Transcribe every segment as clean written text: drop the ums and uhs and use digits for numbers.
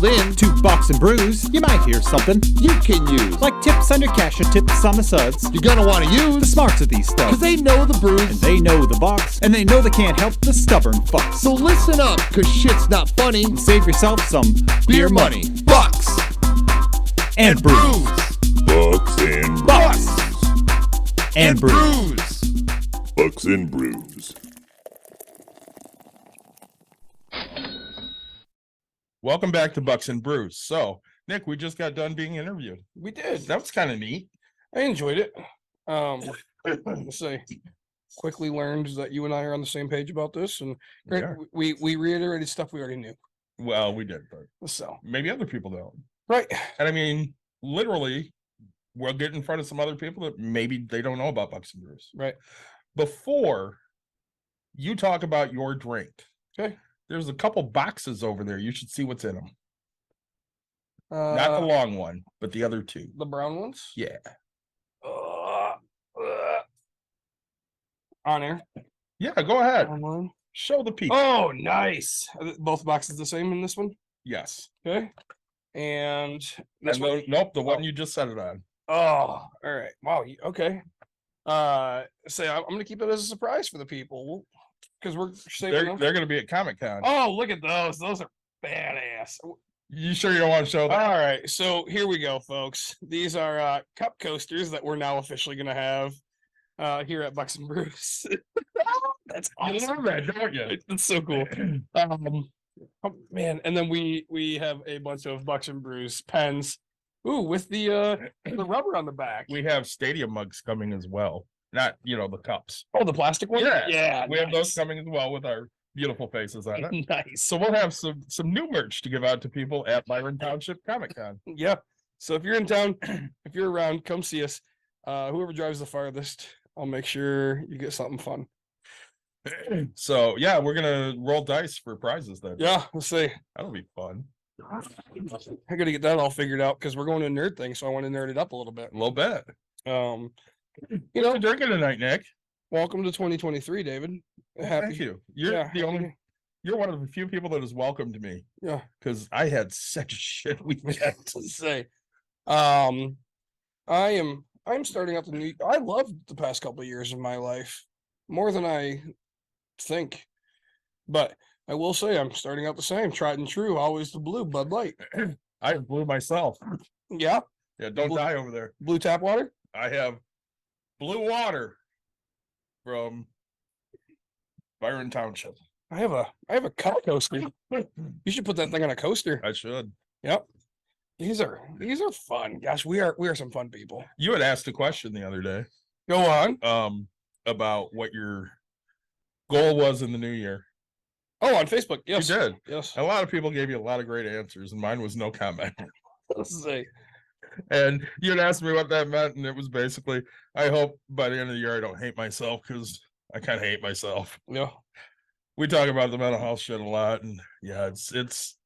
dialed in to Bucks and Brews, you might hear something you can use. like tips on your cash or tips on the suds. You're gonna want to The use smarts of these stuff. because they know the brews. And they know the Bucks, and they know they can't help the stubborn fucks. So listen up, because shit's not funny. And save yourself some Beer money. Bucks and brews. Bucks and Bucks and brews. brews. Bucks and Brews. Welcome back to Bucks and Brews. So, Nick, we just got done being interviewed. We did. That was kind of neat. I enjoyed it. Let's say, quickly learned that you and I are on the same page about this, and Yeah. we reiterated stuff we already knew. Well, we did, but So maybe other people don't. right, And I mean, literally, we'll get in front of some other people that maybe they don't know about Bucks and Brews. right. Before you talk about your drink, Okay. there's a couple boxes over there. You should see what's in them. Not the long one, but the other two. the brown ones. Yeah. On air. Yeah, go ahead. Online. Show the people. Oh, nice. Are both boxes the same in this one. Yes. Okay. And this And one. nope, the one you just set it on. Oh, all right. Wow. Okay. Say I'm gonna keep it as a surprise for the people because we're saving They're them. going to be at Comic-Con. Oh, look at those. Those are badass. You sure you don't want to show that? All right, so here we go, folks. These are cup coasters that we're now officially going to have here at Bucks and Brews. That's You awesome. love that, don't you? It's so cool. Oh, man, and then we have a bunch of Bucks and Brews pens. Ooh, with the rubber on the back. We have stadium mugs coming as well. Not, the cups. Oh, the plastic one. Yeah. We have those nice. coming as well with our beautiful faces on it. Nice. So we'll have some new merch to give out to people at Byron Township Comic-Con. Yeah. So if you're in town, if you're around, come see us. Whoever drives the farthest, I'll make sure you get something fun. So yeah, we're gonna roll dice for prizes then. Yeah, let's see. That'll be fun. I gotta get that all figured out because we're going to a nerd thing, so I want to nerd it up a little bit. A little bit. You What know, you drinking tonight, Nick? welcome to 2023, David. Well, Happy, thank you. You're yeah, the happy- only. You're one of the few people that has welcomed me Yeah, because I had such a shit weekend. to say. I'm starting out the new. I loved the past couple of years of my life more than I think, but I will say I'm starting out the same, tried and true, always the blue Bud Light. I blew myself. Yeah, Yeah, don't Blue- die over there. blue tap water. I have blue water from Byron Township. I have a cup coaster. You should put that thing on a coaster. I should. Yep. These are fun. Gosh, we are some fun people. You had asked a question the other day, Go on. about what your goal was in the new year. Oh, on Facebook. Yes. You did. Yes. A lot of people gave you a lot of great answers, and mine was no comment. Let's see. And you had asked me what that meant, and it was basically, I hope by the end of the year I don't hate myself because I kind of hate myself. Yeah. We talk about the mental health shit a lot, and yeah, it's.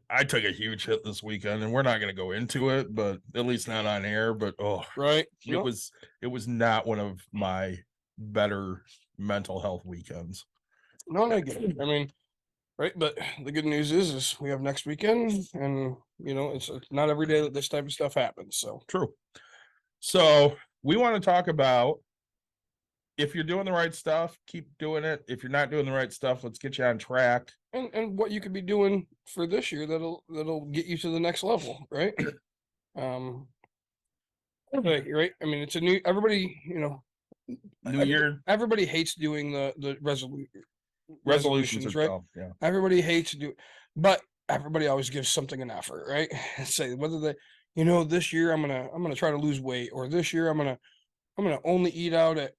I took a huge hit this weekend, and we're not going to go into it, but at least not on air. But Right. it was not one of my better mental health weekends. No, I get it. I mean, right. But the good news is we have next weekend, and it's not every day that this type of stuff happens. So True. So we want to talk about if you're doing the right stuff, keep doing it. If you're not doing the right stuff, let's get you on track. and what you could be doing for this year that'll get you to the next level, right? Right. I mean, it's a new everybody. New year Everybody hates doing the resolutions, right? tough, yeah. Everybody hates to do, but everybody always gives something an effort, right? Say whether they, this year I'm gonna try to lose weight, or this year I'm gonna only eat out at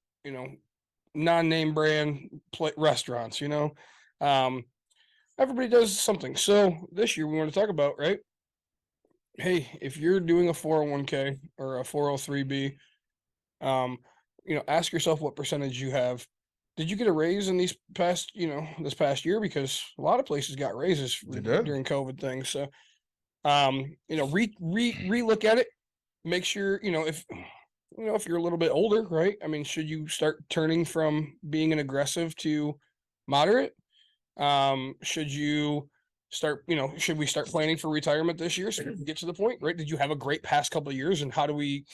non-name brand restaurants. Everybody does something. So this year we want to talk about, right? Hey, if you're doing a 401k or a 403b, ask yourself what percentage you have. Did you get a raise in this past year? Because a lot of places got raises They did. during COVID things. So, relook at it. Make sure, if you're a little bit older, right? I mean, should you start turning from being an aggressive to moderate? Should you start, should we start planning for retirement this year so we can get to the point, right? Did you have a great past couple of years, and how do we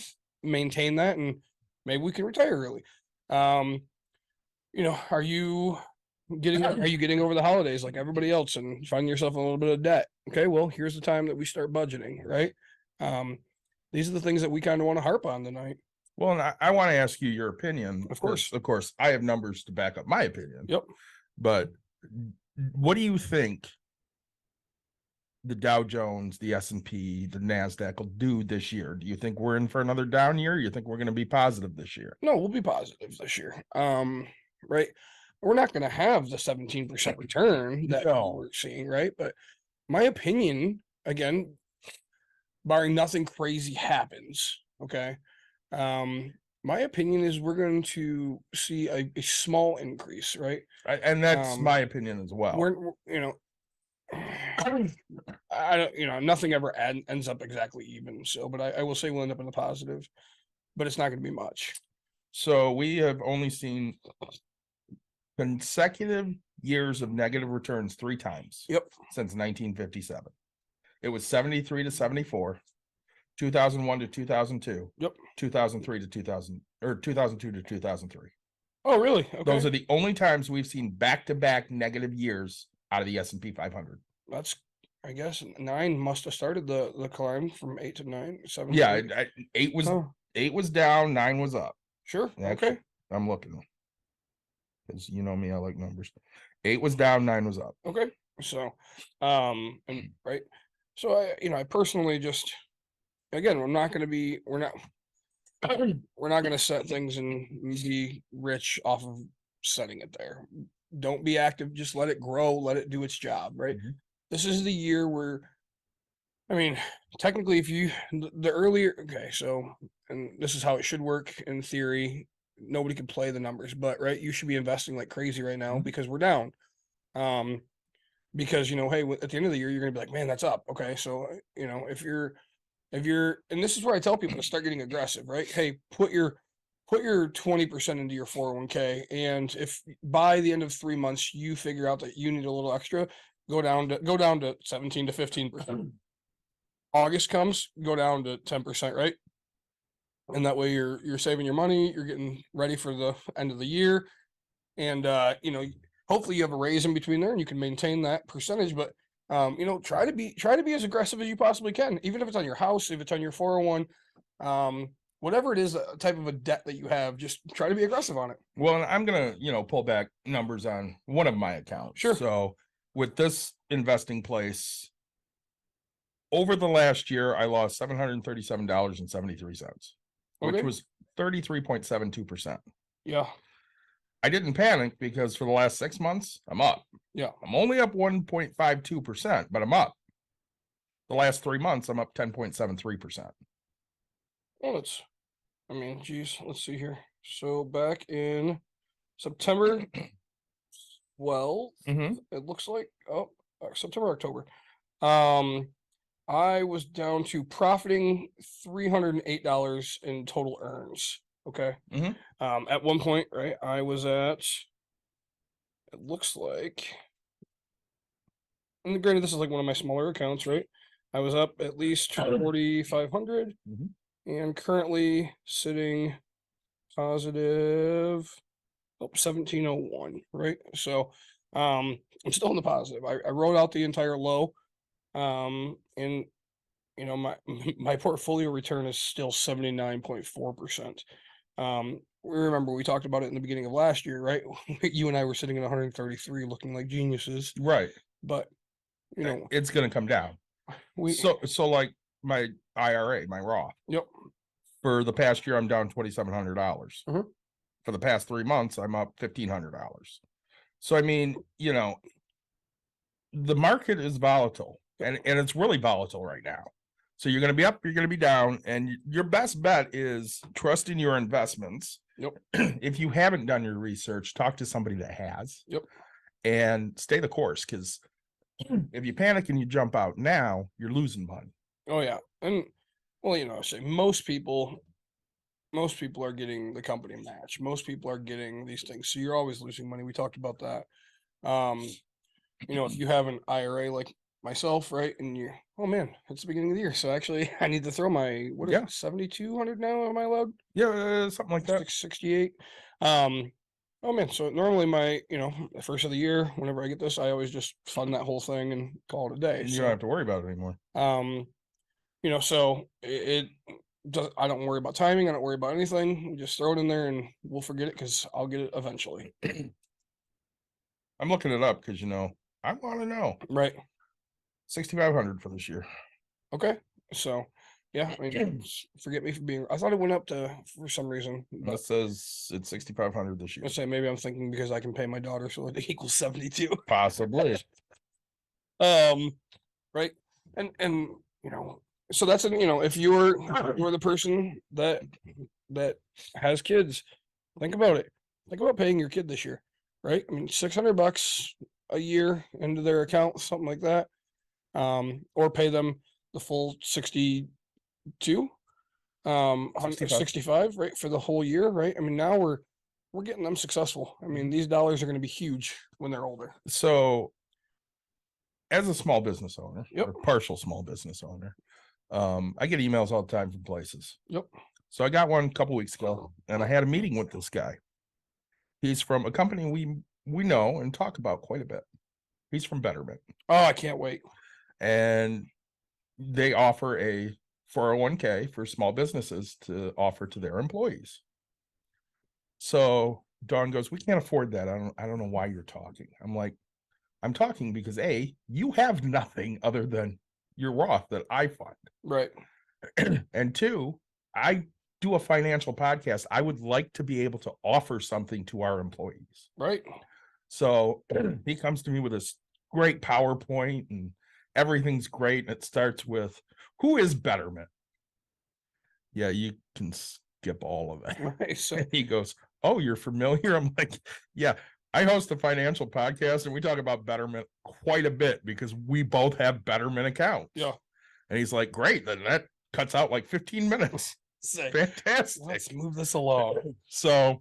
maintain that? And maybe we can retire early. Are you getting over the holidays like everybody else and finding yourself in a little bit of debt? Okay, well, here's the time that we start budgeting, right? These are the things that we kind of want to harp on tonight. Well, and I want to ask you your opinion. Of course. Of course, I have numbers to back up my opinion. Yep. But what do you think the Dow Jones, the S&P, the NASDAQ will do this year? Do you think we're in for another down year? You think we're going to be positive this year? No, we'll be positive this year. Right. We're not going to have the 17% return that we're seeing, right? But my opinion, again, barring nothing crazy happens, okay, my opinion is we're going to see a small increase, right? And that's my opinion as well. I don't, nothing ever ends up exactly even. So, but I will say we'll end up in the positive, but it's not going to be much. So we have only seen consecutive years of negative returns 3 times. Yep. Since 1957. It was 73 to 74, 2001 to 2002. Yep. 2003 to 2000, or 2002 to 2003. Oh, really? Okay. Those are the only times we've seen back-to-back negative years out of the S&P 500. That's, I guess, 9 must have started the climb from 8 to 9, 7. Yeah, 8 was down, 9 was up. Sure. Actually, okay. I'm looking. Because you know me, I like numbers. 8 was down, 9 was up. Okay. So, and right. So I personally just, again, we're not going to set things and be rich off of setting it there. Don't be active. Just let it grow. Let it do its job. Right. Mm-hmm. This is the year where, technically, if the earlier, okay, so, and this is how it should work in theory. Nobody can play the numbers, but right, you should be investing like crazy right now because we're down. Because hey, at the end of the year, you're gonna be like, man, that's up. Okay, so if you're, and this is where I tell people to start getting aggressive, right? Hey, put your 20% into your 401k, and if by the end of 3 months you figure out that you need a little extra, go down to 17 to 15%. August comes, go down to 10%, right? And that way you're saving your money, you're getting ready for the end of the year, and hopefully you have a raise in between there and you can maintain that percentage. But try to be as aggressive as you possibly can, even if it's on your house, if it's on your 401, whatever it is, type of a debt that you have, just try to be aggressive on it. Well, I'm gonna pull back numbers on one of my accounts. Sure. So with this investing place, over the last year, I lost $737.73, which was 33.72%. Yeah. I didn't panic because for the last 6 months, I'm up. Yeah. I'm only up 1.52%, but I'm up. The last 3 months, I'm up 10.73%. Well, let's see here. So back in September 12th, it looks like, September, October. I was down to profiting $308 in total earns. Okay. At one point, right, I was at, it looks like, and granted, this is like one of my smaller accounts, right? I was up at least 4,500 and currently sitting positive 1701, right? So I'm still in the positive. I wrote out the entire low. And my portfolio return is still 79.4%. Remember we talked about it in the beginning of last year, right? You and I were sitting at 133 looking like geniuses. Right. But it's gonna come down. So like my IRA, my Roth. Yep. For the past year, I'm down $2,700. For the past 3 months, I'm up $1,500. So the market is volatile, and it's really volatile right now. So you're going to be up, you're going to be down, and your best bet is trust in your investments. Yep. If you haven't done your research, talk to somebody that has. Yep. And stay the course, because if you panic and you jump out now, you're losing money. Oh yeah, and well, say most people are getting the company match. Most people are getting these things, so you're always losing money. We talked about that. If you have an IRA, like myself, right? And you're, oh man, it's the beginning of the year. So actually I need to throw my, what is Yeah. it, 7,200 now? Am I allowed? Yeah, something like that. 668. Oh man, so normally my, the first of the year, whenever I get this, I always just fund that whole thing and call it a day. You So don't have to worry about it anymore. so it does, I don't worry about timing, I don't worry about anything. We just throw it in there and we'll forget it because I'll get it eventually. I'm looking it up because I want to know. Right. 6,500 for this year. Okay. So yeah, I mean, forget me for being, I thought it went up for some reason. That says it's 6,500 this year. Let's say maybe I'm thinking because I can pay my daughter, so it equals 72. Possibly. Right. And so that's if you're the person that has kids, think about it. Think about paying your kid this year, right? I mean, $600 a year into their account, something like that. Or pay them the full 62, 65, right, for the whole year, right? I mean, now we're getting them successful. I mean, these dollars are going to be huge when they're older. So, as a small business owner, Yep. or partial small business owner, I get emails all the time from places. Yep. So I got one a couple weeks ago, and I had a meeting with this guy. He's from a company we know and talk about quite a bit. He's from Betterment. Oh, I can't wait. And they offer a 401k for small businesses to offer to their employees. So Dawn goes, we can't afford that. I don't know why you're talking. I'm like, I'm talking because A, you have nothing other than your Roth that I fund. Right. And two, I do a financial podcast. I would like to be able to offer something to our employees. Right. So he comes to me with this great PowerPoint and everything's great. And it starts with, who is Betterment? Yeah, you can skip all of that. Right. So And he goes, oh, you're familiar? I'm like, yeah, I host a financial podcast and we talk about Betterment quite a bit because we both have Betterment accounts. yeah. And he's like, great, then that cuts out like 15 minutes. Sick. Fantastic. Let's move this along. So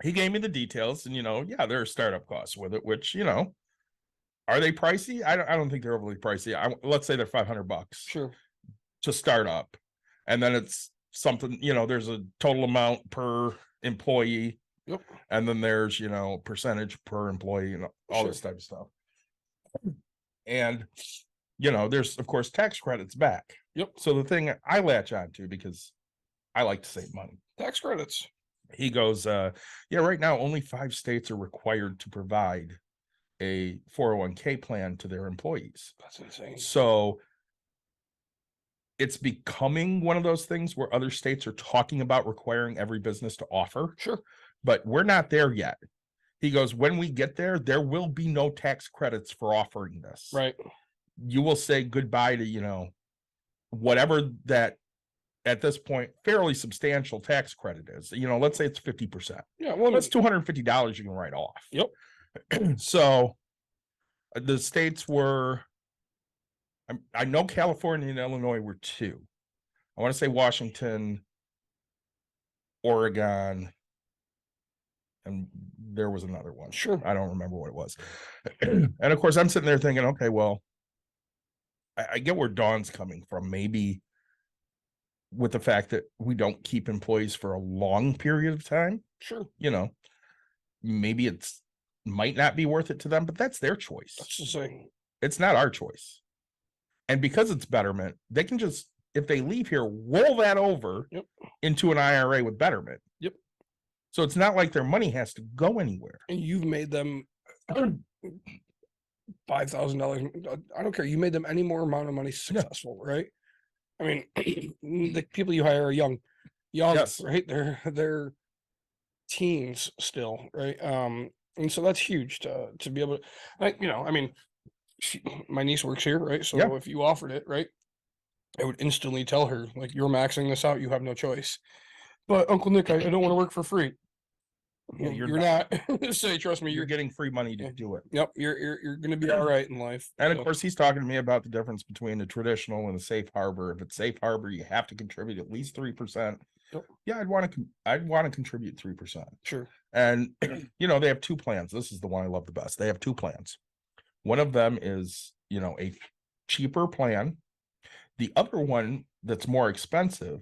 he gave me the details and yeah, there are startup costs with it, which, are they pricey? I don't think they're overly pricey. Let's say they're $500 Sure. to start up. And then it's something, there's a total amount per employee. Yep. And then there's, percentage per employee and all Sure. this type of stuff. And, there's of course tax credits back. Yep. So the thing I latch on to because I like to save money. Tax credits. He goes, yeah, right now only 5 states are required to provide a 401k plan to their employees. That's insane. So it's becoming one of those things where other states are talking about requiring every business to offer. Sure. But we're not there yet. He goes, when we get there, there will be no tax credits for offering this. Right. You will say goodbye to, whatever that at this point fairly substantial tax credit is. Let's say it's 50%. Yeah. Well, That's $250 you can write off. Yep. So the states were, I know California and Illinois were 2. I want to say Washington, Oregon, and there was another one. Sure. I don't remember what it was. And of course, I'm sitting there thinking, okay, well, I get where Dawn's coming from. Maybe with the fact that we don't keep employees for a long period of time. Sure. Maybe it's might not be worth it to them, but that's their choice. That's the thing. It's not our choice. And because it's Betterment, they can just, if they leave here, roll that over Yep. into an IRA with Betterment. Yep. So it's not like their money has to go anywhere. And you've made them $5,000. I don't care. You made them any more amount of money successful, right? I mean, the people you hire are young, Yes. right? They're teens still, right? And so that's huge to be able to, I mean, my niece works here, right? So Yeah. if you offered it, right, I would instantly tell her, like, you're maxing this out. You have no choice. But Uncle Nick, I don't want to work for free. Yeah, You're not. Say, trust me, You're getting free money to do it. Yep, you're gonna be all right in life. And of So, course, he's talking to me about the difference between a traditional and a safe harbor. If it's safe harbor, you have to contribute at least 3%. Yep. Yeah, I'd want to contribute 3%. sure. And they have 2 plans. This is the one I love the best. They have 2 plans. One of them is a cheaper plan. The other one that's more expensive,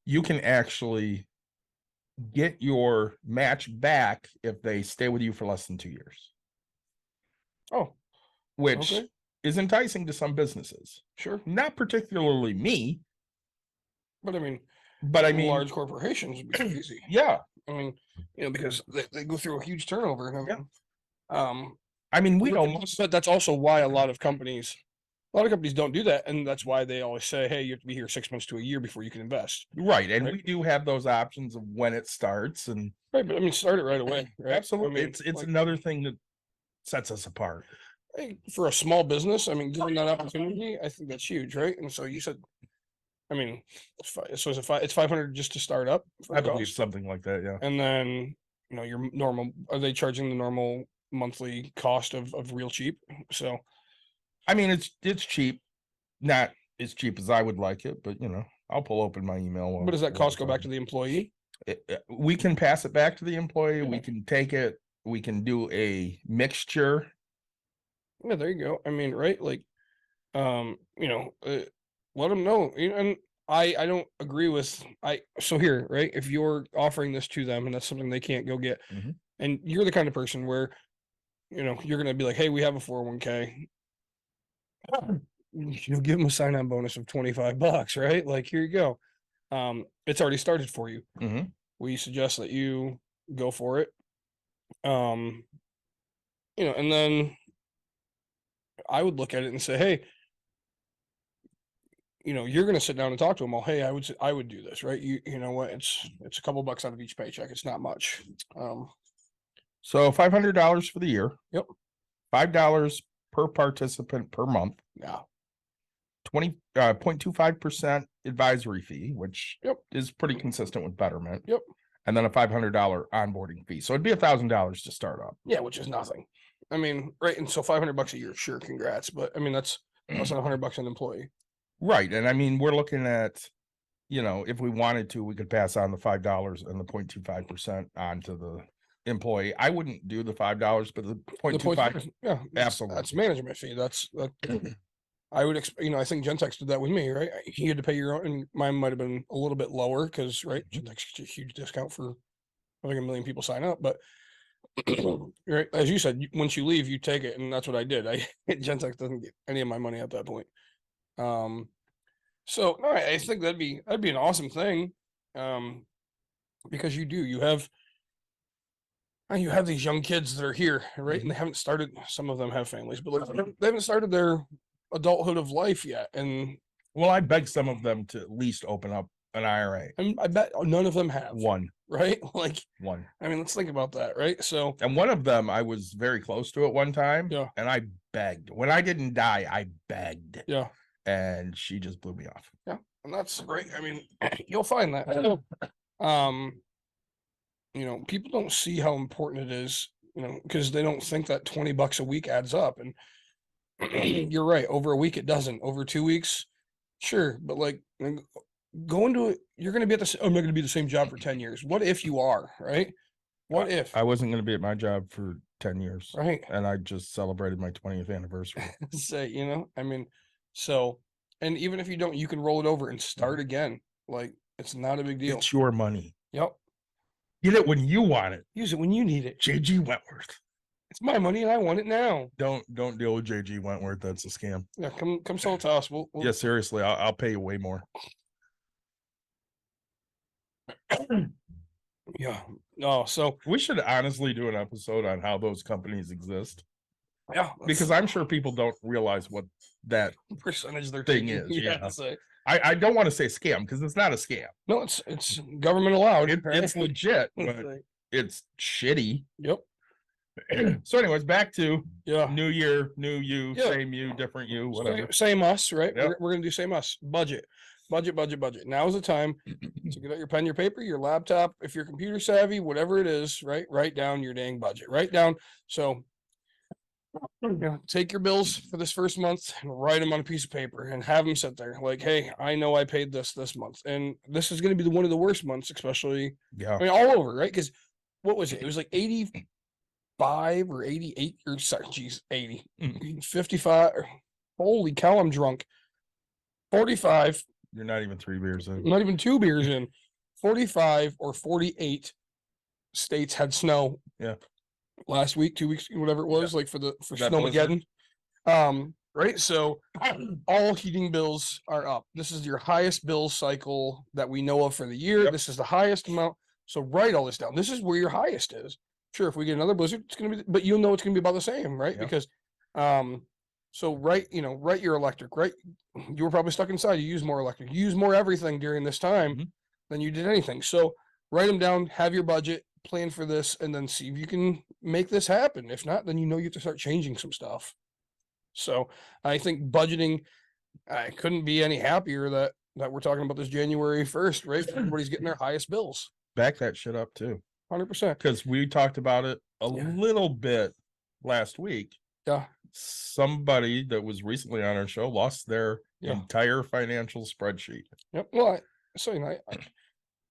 you can actually get your match back if they stay with you for less than 2 years, Oh, which okay. is enticing to some businesses. Sure. Not particularly me, But I mean, but I mean, large corporations would be crazy. yeah. I mean, because they go through a huge turnover. And everything. I mean, we don't. But that's also why a lot of companies don't do that, and that's why they always say, "Hey, you have to be here 6 months to a year before you can invest." Right, and Right. we do have those options of when it starts, and Right, but I mean, start it right away. Right? absolutely, I mean, it's another thing that sets us apart. for a small business. I mean, given that opportunity, I think that's huge, right? And so you said, I mean, so it's 500 just to start up. For I the believe cost? something like that, yeah. And then your normal. Are they charging the normal monthly cost of real cheap? So I mean, it's cheap, not as cheap as I would like it, but I'll pull open my email. but does that cost go back to the employee? We can pass it back to the employee. We Yeah. can take it. We can do a mixture. Yeah, there you go. I mean, right? Like, let them know. And I don't agree with so here, right? If you're offering this to them and that's something they can't go get, Mhm. and you're the kind of person where, you're gonna be like, hey, we have a 401k. Give them a sign-on bonus of $25, right? Like, here you go. It's already started for you. Mhm. We suggest that you go for it. And then I would look at it and say, hey, you're going to sit down and talk to them all. Hey, I would do this, right? You know what? It's a couple bucks out of each paycheck. It's not much. So $500 for the year. Yep. $5 per participant per month. Yeah. 20.25% advisory fee, which Yep. is pretty consistent with Betterment. Yep. And then a $500 onboarding fee. So it'd be $1,000 to start up. Yeah, which is nothing. I mean, right. And so $500 a year, sure, congrats. But I mean, that's less than $100 an employee. Right. And I mean, we're looking at, if we wanted to, we could pass on the $5 and the 0.25% onto the employee. I wouldn't do the $5, but the 0.25. Yeah, Absolutely. That's management fee. That's I would expect, I think Gentex did that with me, right? You had to pay your own, and mine might have been a little bit lower because, right, Gentex gets a huge discount for having 1 million people sign up. But right, as you said, once you leave, you take it, and that's what I did. Gentex doesn't get any of my money at that point. So no, I think that'd be an awesome thing, because you have these young kids that are here, right, and they haven't started. Some of them have families, but they haven't started their adulthood of life yet, and Well, I beg some of them to at least open up an IRA. I bet none of them have. One. Right? Like, One. I mean, let's think about that, right? So, And one of them I was very close to at one time. Yeah. And I begged. When I didn't die, I begged. yeah, And she just blew me off. and that's great. I mean, you'll find that. People don't see how important it is, because they don't think that $20 a week adds up. And you're right. Over a week, it doesn't. Over 2 weeks, sure. But like, go into it. You're going to be I'm not going to be the same job for 10 years. What if you are, right? What if? I wasn't going to be at my job for 10 years. Right. And I just celebrated my 20th anniversary. Say, I mean, so, and even if you don't, you can roll it over and start again. Like, it's not a big deal. It's your money. Yep. Get it when you want it. Use it when you need it. JG Wentworth. It's my money and I want it now. Don't deal with JG Wentworth. That's a scam. Yeah, come sell it to us. We'll Yeah, seriously, I'll pay you way more. Yeah. No, so We should honestly do an episode on how those companies exist, yeah, because I'm sure people don't realize what that percentage they're thing taking. is, yeah. So, I don't want to say scam, because it's not a scam. no, it's government allowed. It's legit, It's but like, it's shitty. yep. So anyways, back to Yeah. new year, new you, Yeah. same you, different you, whatever. Same us, right? Yep. We're gonna do same us. Budget. Now is the time to get out your pen, your paper, your laptop. If you're computer savvy, whatever it is, right? Write down your dang budget. Write down. So, take your bills for this first month and write them on a piece of paper and have them sit there. Like, hey, I know I paid this month, and this is going to be one of the worst months, especially. Yeah. I mean, all over, right? Because what was it? It was like 85 or 88 or sorry, geez, 80, 55. Holy cow, I'm drunk. 45, You're not even 3 beers in. not even 2 beers in. 45 or 48 states had snow. Yeah. Last week, 2 weeks, whatever it was, like for That Snowmageddon. Right. So all heating bills are up. This is your highest bill cycle that we know of for the year. Yep. This is the highest amount. So write all this down. This is where your highest is. Sure, if we get another blizzard, it's gonna be, but you'll know it's gonna be about the same, right? Yep. Because so write your electric, right? You were probably stuck inside. You use more electric, you use more everything during this time Mhm. than you did anything. So write them down, have your budget, plan for this, and then see if you can make this happen. If not, then you have to start changing some stuff. So I think budgeting, I couldn't be any happier that we're talking about this January 1st, right? Everybody's getting their highest bills. Back that shit up too. 100%. Because we talked about it a Yeah. little bit last week. Yeah. Somebody that was recently on our show lost their Yeah. entire financial spreadsheet. Yep. Well,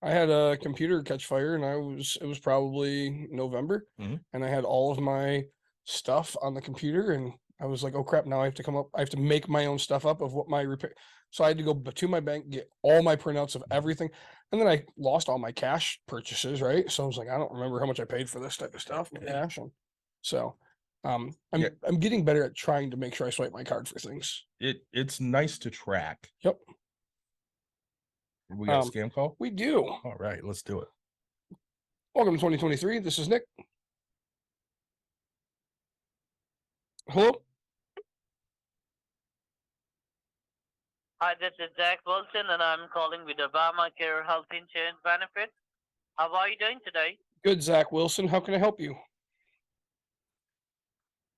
I had a computer catch fire, and it was probably November, Mhm. and I had all of my stuff on the computer, and I was like, oh crap, now I have to make my own stuff up of what my repair. So I had to go to my bank, get all my printouts of everything. And then I lost all my cash purchases, right? So I was like, I don't remember how much I paid for this type of stuff. Cash. And so I'm getting better at trying to make sure I swipe my card for things. It's nice to track. Yep. We got a scam call? We do. All right, let's do it. Welcome to 2023. This is Nick. Hello? Hi, this is Zach Wilson, and I'm calling with Obamacare health insurance benefit. How are you doing today? Good, Zach Wilson. How can I help you?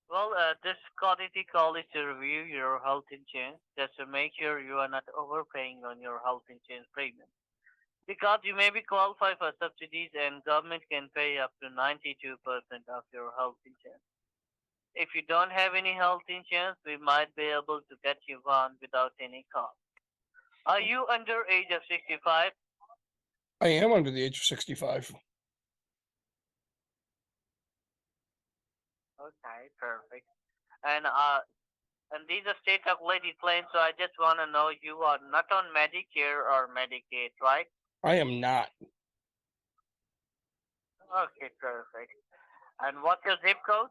Well, this courtesy call is to review your health insurance just to make sure you are not overpaying on your health insurance premium. Because you may be qualified for subsidies and government can pay up to 92% of your health insurance. If you don't have any health insurance, we might be able to get you one without any cost. Are you under age of 65? I am under the age of 65. Okay, perfect. And these are state regulated plans, so I just want to know you are not on Medicare or Medicaid, right? I am not. Okay, perfect. And what's your zip code?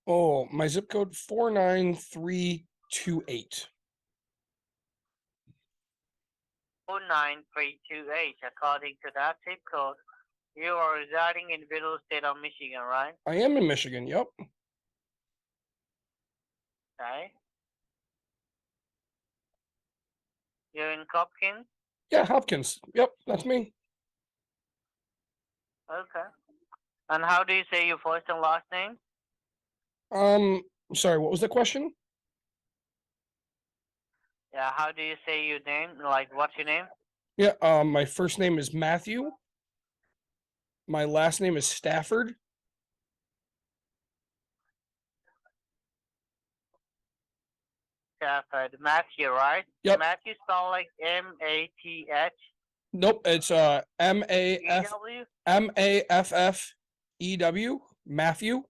Oh, my zip code 49328. 49328. According to that zip code, you are residing in Middle State of Michigan, right? I am in Michigan. Yep. Okay. You're in Hopkins? Yeah, Hopkins. Yep, that's me. Okay. And how do you say your first and last name? Sorry, what was the question? Yeah, how do you say your name? Like, what's your name? Yeah, my first name is Matthew. My last name is Stafford. Stafford. Matthew, right? Yep. Matthew spelled like M-A-T-H. Nope, it's M-A-F E-W? M-A-F-F-E-W. Matthew.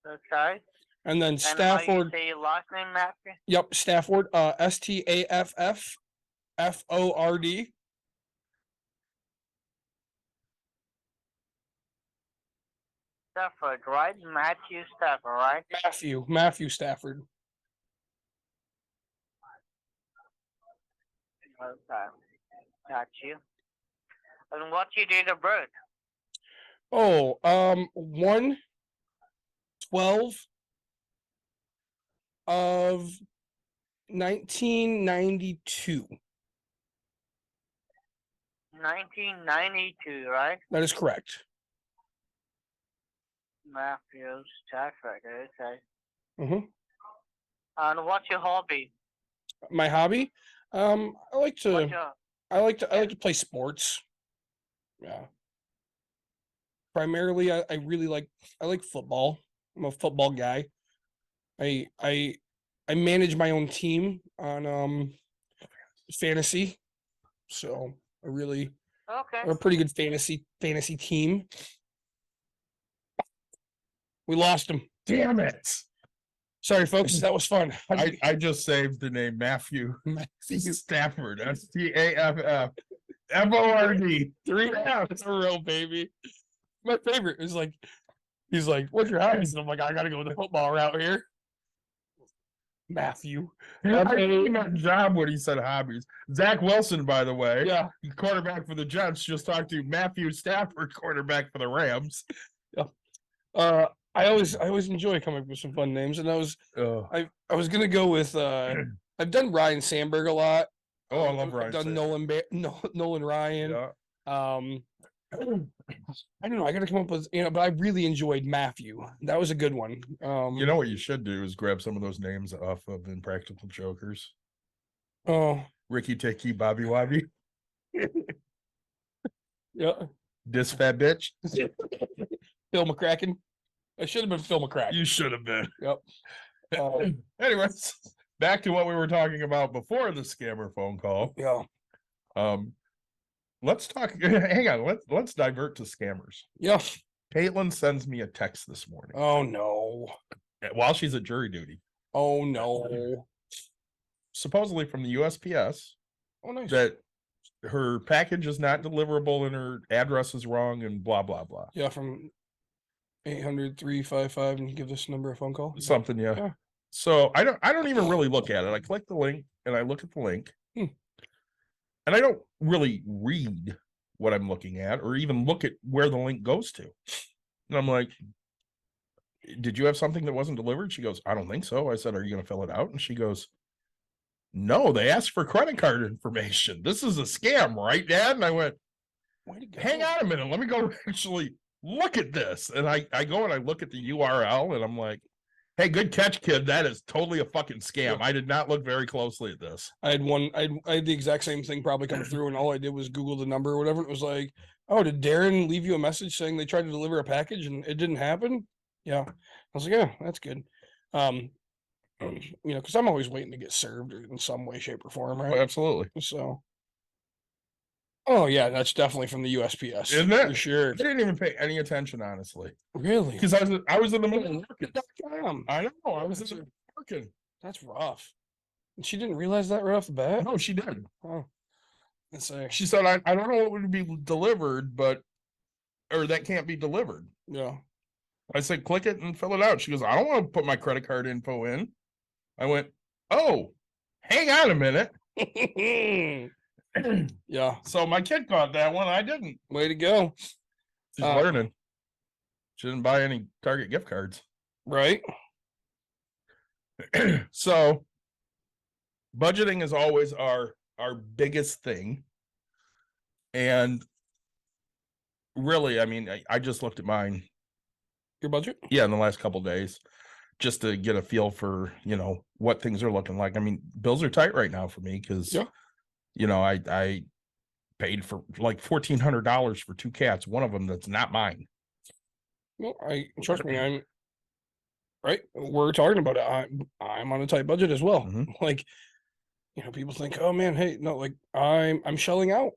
Okay. And then And how you Stafford. say your last name, Matthew? Yep, Stafford. S-T-A-F-F-F-O-R-D. Stafford, right? Matthew Stafford, right? Matthew Stafford. Okay. Got you. And what's your date of birth? Oh, 1/12 of 1992. 1992, right? That is correct. Matthew Stafford, okay. Mm-hmm. And what's your hobby? My hobby, I like to What's your, I like to play sports. Yeah. Primarily, I like football. I'm a football guy. I manage my own team on fantasy, so I okay. have a pretty good fantasy team. We lost him. Damn it. Sorry, folks. That was fun. I just saved the name Matthew Stafford. Stafford. 3 rounds in a row, baby. My favorite is like, he's like, "What's your hobbies?" And I'm like, "I gotta go the football route here." Matthew. I gave him a job when he said hobbies. Zach Wilson, by the way, Yeah. quarterback for the Jets, just talked to Matthew Stafford, quarterback for the Rams. I always enjoy coming up with some fun names, and I was gonna go with I've done Ryan Sandberg a lot. Oh, I love Ryan I've done Sandberg. Nolan Ryan. Yeah. I don't know. I got to come up with, but I really enjoyed Matthew. That was a good one. You know what you should do is grab some of those names off of Impractical Jokers. Oh, Ricky Ticky, Bobby Wobby, yeah. this fat bitch. Phil McCracken. I should have been Phil McCracken. You should have been. Yep. Anyways, back to what we were talking about before the scammer phone call. Yeah. Let's talk. Hang on. Let's divert to scammers. Yeah. Caitlin sends me a text this morning Oh no. while she's at jury duty, Oh no. supposedly from the USPS, Oh nice. that her package is not deliverable and her address is wrong and blah blah blah. Yeah, from 800-355 and give this number a phone call. Something, yeah. Yeah. So I don't even really look at it. I click the link and I look at the link. And I don't really read what I'm looking at or even look at where the link goes to. And I'm like, did you have something that wasn't delivered? She goes, I don't think so. I said, are you going to fill it out? And she goes, no, they asked for credit card information. This is a scam, right, Dad? And I went, Way to go. hang on a minute. Let me go actually look at this. And I go and I look at the URL and I'm like, hey, good catch, kid. That is totally a fucking scam. I did not look very closely at this. I had the exact same thing probably come through, and all I did was Google the number or whatever. It was like, oh, did Darren leave you a message saying they tried to deliver a package and it didn't happen? Yeah. I was like, yeah, that's good. Because I'm always waiting to get served in some way, shape, or form, Oh, right? absolutely. So, oh yeah, that's definitely from the USPS, Isn't it? for sure. I didn't even pay any attention, honestly. Really? Because I was in the middle of working. Damn, I know. I was in the working. that's rough. And she didn't realize that right off the bat. No, she did. Oh, let's say, She said, I don't know what would be delivered, or that can't be delivered. yeah. I said, click it and fill it out. She goes, I don't want to put my credit card info in. I went, oh, hang on a minute. Yeah, So my kid caught that one. I didn't. way to go. She's learning. She didn't buy any Target gift cards. Right? So budgeting is always our biggest thing. And really, I mean, I just looked at mine. Your budget? Yeah, in the last couple of days, just to get a feel for, what things are looking like. I mean, bills are tight right now for me because, Yeah. I paid for like $1,400 for 2 cats, one of them that's not mine. Well, trust me, I'm right. We're talking about it. I'm on a tight budget as well. Mhm. Like, people think, oh man, hey, no, like I'm shelling out.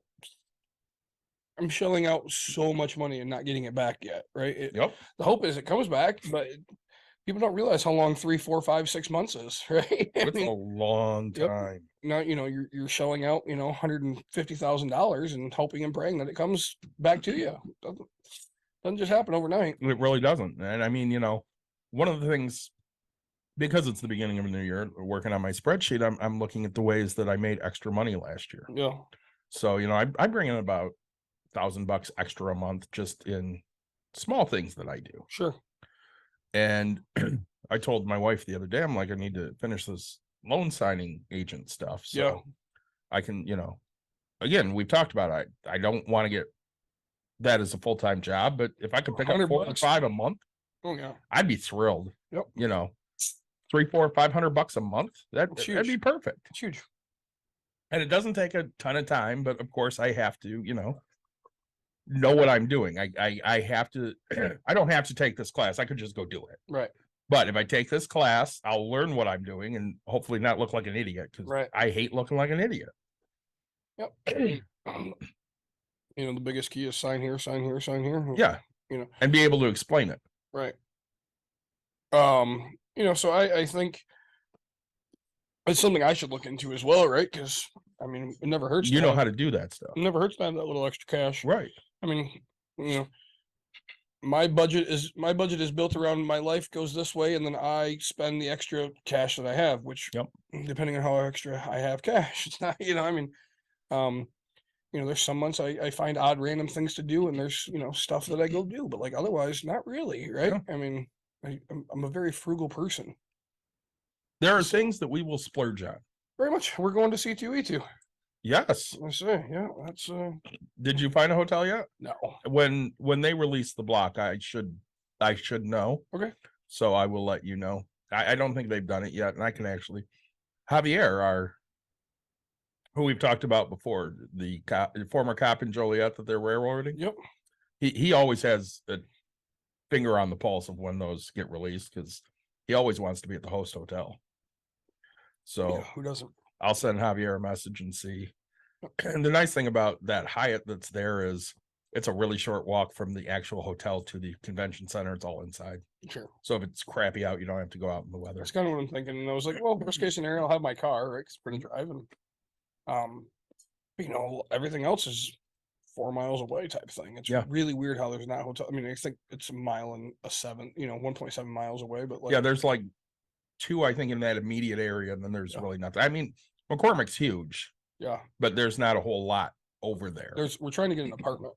I'm shelling out so much money and not getting it back yet, right? Yep. The hope is it comes back, but people don't realize how long 3, 4, 5, 6 months is, right? I It's a mean, long Yep. time. now you're shelling out, $150,000 and hoping and praying that it comes back to you. Doesn't just happen overnight. It really doesn't. And I mean, one of the things, because it's the beginning of a new year, working on my spreadsheet, I'm looking at the ways that I made extra money last year. Yeah. So, I bring in about $1,000 extra a month just in small things that I do. Sure. And I told my wife the other day, I'm like, I need to finish this loan signing agent stuff. So Yeah. I can, again, we've talked about it. I don't want to get that as a full-time job, but if I could pick up 4 or $100 5 a month, Oh yeah. I'd be thrilled. Yep. 3, 4, $500 a month. That'd That's be huge. perfect. It's huge. And it doesn't take a ton of time, but of course I have to, know what I'm doing. I have to, I don't have to take this class. I could just go do it. Right. But if I take this class, I'll learn what I'm doing and hopefully not look like an idiot because Right. I hate looking like an idiot. Yep. The biggest key is sign here, sign here, sign here. Yeah. You know. And be able to explain it. Right. So I think it's something I should look into as well, right? Because I mean, it never hurts. You to know have, how to do that stuff. it never hurts to have that little extra cash. Right. I mean, my budget is built around my life goes this way, and then I spend the extra cash that I have, which Yep. depending on how extra I have cash, it's not, I mean, there's some months I find odd random things to do, and there's, stuff that I go do, but like otherwise, not really, right? Yeah. I mean, I'm a very frugal person. There are things that we will splurge on. Very much. We're going to C2E2. Yes. I say, yeah, that's Did you find a hotel yet? no. When they release the block, I should know. Okay. So I will let you know. I don't think they've done it yet, and I can actually. Javier, who we've talked about before, the former cop in Joliet that they're railroading. Yep. He always has a finger on the pulse of when those get released because he always wants to be at the host hotel. So Yeah, who doesn't? I'll send Javier a message and see. And the nice thing about that Hyatt that's there is it's a really short walk from the actual hotel to the convention center. It's all inside. Sure. So if it's crappy out, you don't have to go out in the weather. That's kind of what I'm thinking. And I was like, well, worst case scenario, I'll have my car, right? Because we're gonna drive, and everything else is 4 miles away type thing. It's Yeah. really weird how there's not hotel. I mean, I think it's a mile and 1.7 miles away, but like, Yeah, there's like 2, I think, in that immediate area, and then there's Yeah. really nothing. I mean, McCormick's huge, yeah, but there's not a whole lot over there. we're trying to get an apartment.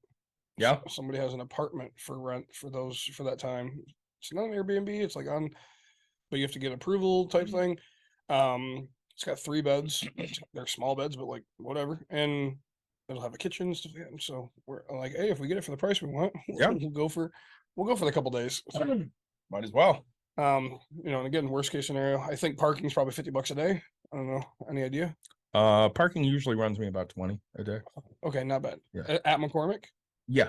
Yeah. Somebody has an apartment for rent for that time. It's not an Airbnb. It's like but you have to get approval type thing. It's got 3 beds. They're small beds, but like whatever. And it'll have a kitchen and stuff. And so we're like, hey, if we get it for the price we want, Yeah. we'll go for the couple days. Might as well. And again, worst case scenario, I think parking's probably $50 a day. I don't know. Any idea? Parking usually runs me about 20 a day. Okay, not bad. Yeah. At McCormick? Yeah.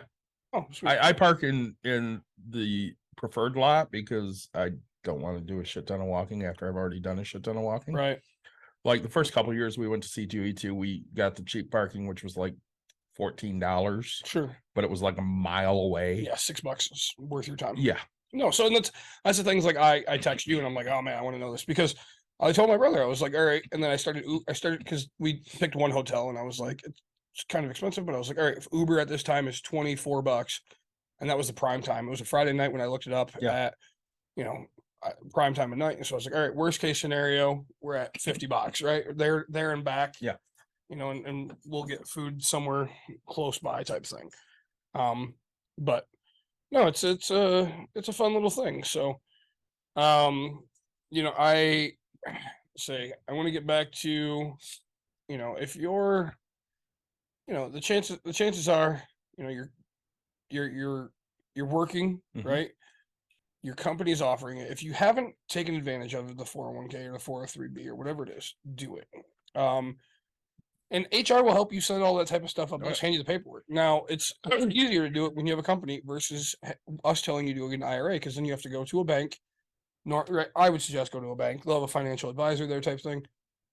Oh, sweet. I park in the preferred lot because I don't want to do a shit ton of walking after I've already done a shit ton of walking. Right. Like the first couple of years we went to C2E2, we got the cheap parking, which was like $14, Sure. but it was like a mile away. Yeah, $6 is worth your time. Yeah. No, so and that's the things like I text you and I'm like, oh man, I want to know this because I told my brother, I was like, all right, and then I started because we picked one hotel and I was like, it's kind of expensive, but I was like, all right, if Uber at this time is $24, and that was the prime time. It was a Friday night when I looked it up at prime time at night, and so I was like, all right, worst case scenario, we're at $50, right? There and back. Yeah. And we'll get food somewhere close by type thing. But no, it's a fun little thing. So, I say I want to get back to, if you're, the chances are, you're working, Mhm. right? Your company's offering it. If you haven't taken advantage of the 401k or the 403b or whatever it is, do it. And HR will help you set all that type of stuff up. Right. Just hand you the paperwork. Now it's easier to do it when you have a company versus us telling you to get an IRA, because then you have to go to a bank. Right, I would suggest go to a bank. They'll have a financial advisor there type thing,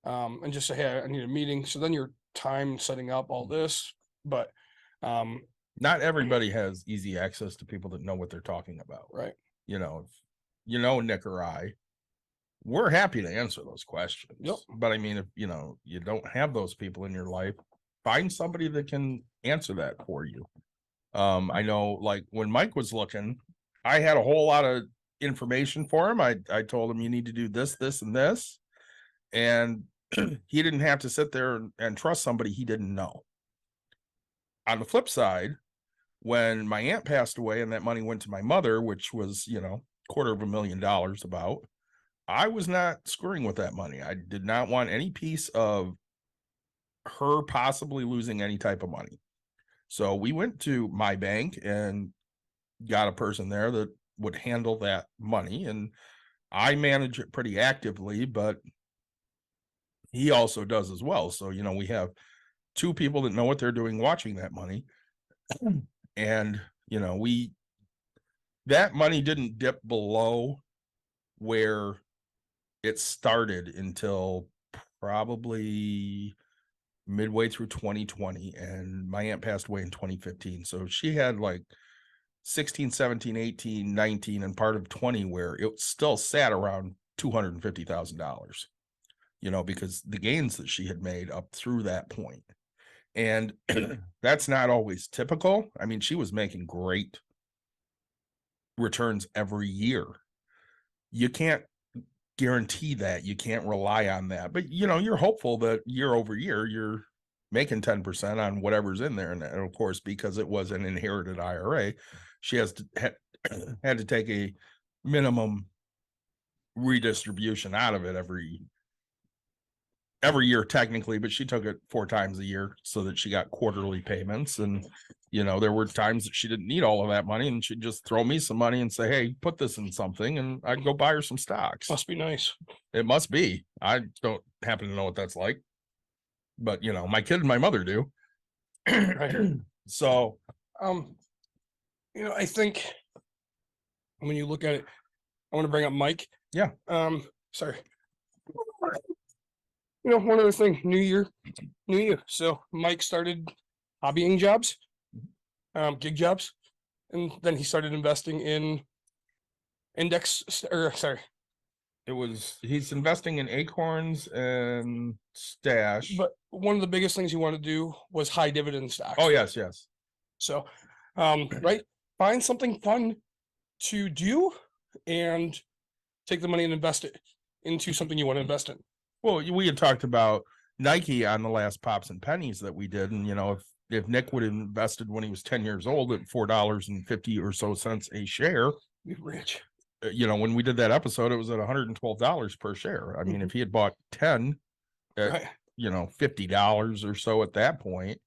and just say, hey, I need a meeting. So then your time setting up all this, but Not everybody has easy access to people that know what they're talking about. right. If Nick or I, we're happy to answer those questions. Yep. But I mean, if you don't have those people in your life, find somebody that can answer that for you. I know, like when Mike was looking, I had a whole lot of information for him. I told him you need to do this, this, and this, and he didn't have to sit there and trust somebody he didn't know. On the flip side, when my aunt passed away and that money went to my mother, which was, $250,000 about, I was not screwing with that money. I did not want any piece of her possibly losing any type of money. So we went to my bank and got a person there that would handle that money. And I manage it pretty actively, but he also does as well. So, we have 2 people that know what they're doing watching that money. And, that money didn't dip below where it started until probably midway through 2020. And my aunt passed away in 2015. So she had like 16, 17, 18, 19, and part of 20 where it still sat around $250,000, you know, because the gains that she had made up through that point. And that's not always typical. I mean, she was making great returns every year. You can't guarantee that. You can't rely on that. But, you know, you're hopeful that year over year, you're making 10% on whatever's in there. And of course, because it was an inherited IRA, she had to take a minimum redistribution out of it every year technically, but she took it 4 times a year so that she got quarterly payments. And, you know, there were times that she didn't need all of that money and she'd just throw me some money and say, hey, put this in something, and I'd go buy her some stocks. Must be nice. It must be. I don't happen to know what that's like, but you know, my kid and my mother do. So, you know, I think when you look at it, I want to bring up Mike. Yeah. Sorry. You know, one other thing, new year, new you. So Mike started hobbying jobs, gig jobs, and then he started investing in he's investing in Acorns and Stash. But one of the biggest things he wanted to do was high dividend stocks. Oh, yes. So, right, find something fun to do and take the money and invest it into something you want to invest in. Well, we had talked about Nike on the last Pops and Pennies that we did. And, you know, if Nick would have invested when he was 10 years old at $4.50 or so cents a share, Be rich. You know, when we did that episode, it was at $112 per share. I mean, if he had bought 10 at, Right. you know, $50 or so at that point,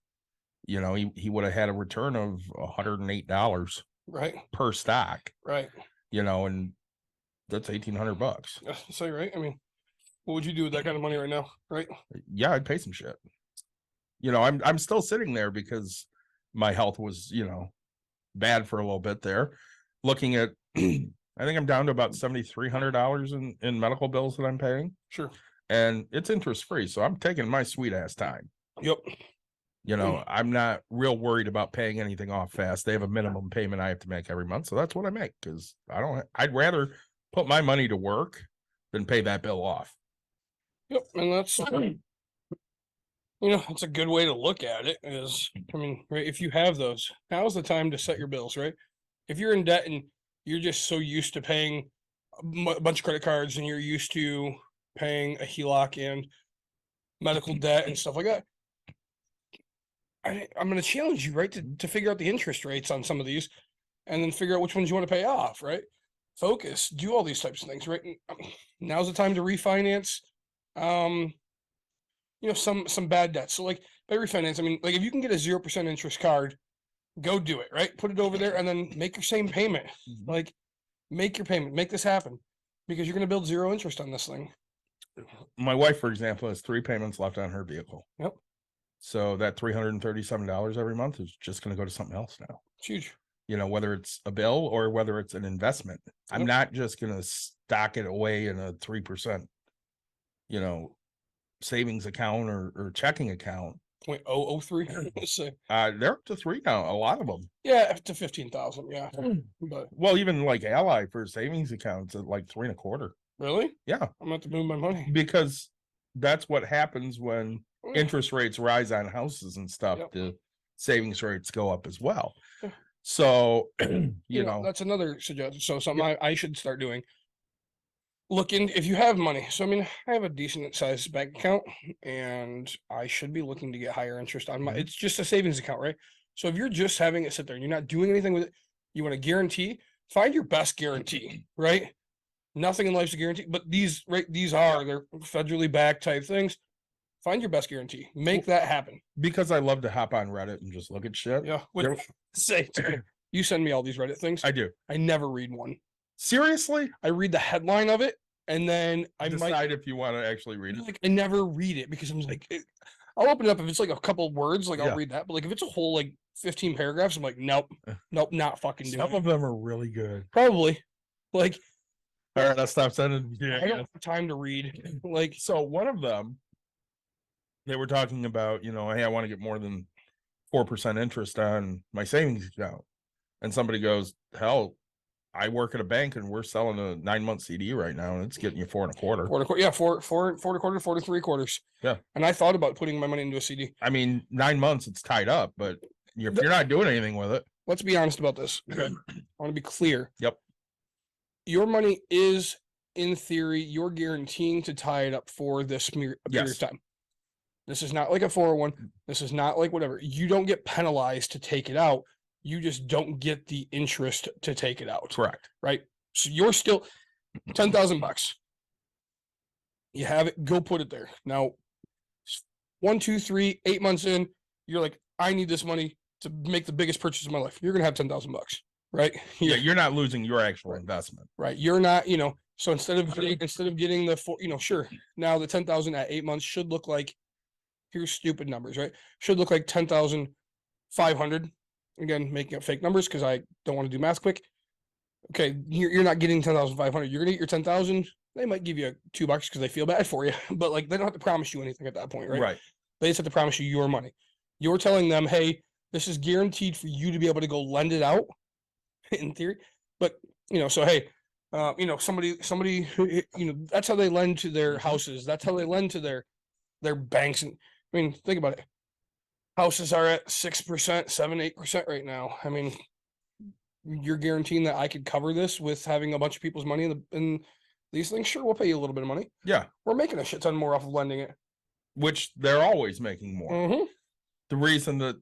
you know, he would have had a return of $108 Right. per stock, Right. you know, and that's $1,800. So, right. I mean, what would you do with that kind of money right now? Right. Yeah, I'd pay some shit. You know, I'm still sitting there because my health was, you know, bad for a little bit there. Looking at, I think I'm down to about $7,300 in medical bills that I'm paying. Sure. And it's interest free. So I'm taking my sweet ass time. Yep. You know, I'm not real worried about paying anything off fast. They have a minimum payment I have to make every month. So that's what I make, because I'd rather put my money to work than pay that bill off. Yep. And that's, you know, it's a good way to look at it is, I mean, right, if you have those, now's the time to set your bills, right? If you're in debt and you're just so used to paying a bunch of credit cards and you're used to paying a HELOC and medical debt and stuff like that, I'm going to challenge you, right, to figure out the interest rates on some of these and then figure out which ones you want to pay off, right? Focus, do all these types of things, right? Now's the time to refinance, you know, some bad debts. So like by refinance, I mean, like if you can get a 0% interest card, go do it, right? Put it over there and then make your same payment. Like make your payment, make this happen, because you're going to build zero interest on this thing. My wife, for example, has 3 payments left on her vehicle. Yep. So that $337 every month is just going to go to something else now. It's huge. You know, whether it's a bill or whether it's an investment. I'm Yep. not just going to stock it away in a 3%, you know, savings account or checking account. 0.003. So, They're up to 3 now, a lot of them. yeah, up to 15,000. Yeah. But Well, even like Ally for savings accounts at like 3.25. really, Yeah, I'm going to have to move my money. because that's what happens when interest rates rise on houses and stuff. Yep. The savings rates go up as well. Yeah. So, you know, that's another suggestion. So something I should start doing. Look in if you have money. So I mean, I have a decent sized bank account, and I should be looking to get higher interest on my. It's just a savings account, right? So if you're just having it sit there and you're not doing anything with it, you want to guarantee. Find your best guarantee, right? Nothing in life's a guarantee, but these they're federally backed type things. Find your best guarantee. Make that happen. because I love to hop on Reddit and just look at shit. Yeah. There- Say you send me all these Reddit things. I do. I never read one. Seriously? I read the headline of it, and then I Decide might if you want to actually read it. like I never read it because I'm like I'll open it up if it's like a couple words, like Yeah. I'll read that. But like if it's a whole like 15 paragraphs, I'm like, nope, not fucking doing Some it. of them are really good. Probably. Like All right, I'll stop sending. I don't have time to read. Like So one of them, they were talking about, you know, hey, I want to get more than 4% interest on my savings account. and somebody goes, hell, I work at a bank and we're selling a 9-month CD right now and it's getting you 4 1/4. 4 1/4. Yeah, 4 1/4, 4 3/4. Yeah. And I thought about putting my money into a CD. I mean, 9 months it's tied up, but if you're not doing anything with it. Let's be honest about this. Okay. I want to be clear. Yep. Your money is, in theory, you're guaranteeing to tie it up for this period of time. This is not like a 401. This is not like whatever. You don't get penalized to take it out. You just don't get the interest to take it out. Correct. Right. So you're still $10,000. You have it. Go put it there. Now, 1, 2, 3, 8 months in, you're like, I need this money to make the biggest purchase of my life. You're gonna have $10,000, right? Yeah, you're not losing your actual investment. Right. You're not, so instead of getting the four, sure. Now the 10,000 at 8 months should look like, here's stupid numbers, right? Should look like 10,500. Again, making up fake numbers because I don't want to do math quick. Okay, you're not getting 10,500. You're gonna get your 10,000. They might give you $2 because they feel bad for you, but like they don't have to promise you anything at that point, right? Right. They just have to promise you your money. You're telling them, hey, this is guaranteed for you to be able to go lend it out, in theory. But so hey, somebody, that's how they lend to their houses. That's how they lend to their banks. And I mean, think about it. Houses are at 6%, 7-8% right now. I mean, you're guaranteeing that I could cover this with having a bunch of people's money in these things. Sure, we'll pay you a little bit of money. Yeah. We're making a shit ton more off of lending it. Which they're always making more. Mm-hmm. The reason that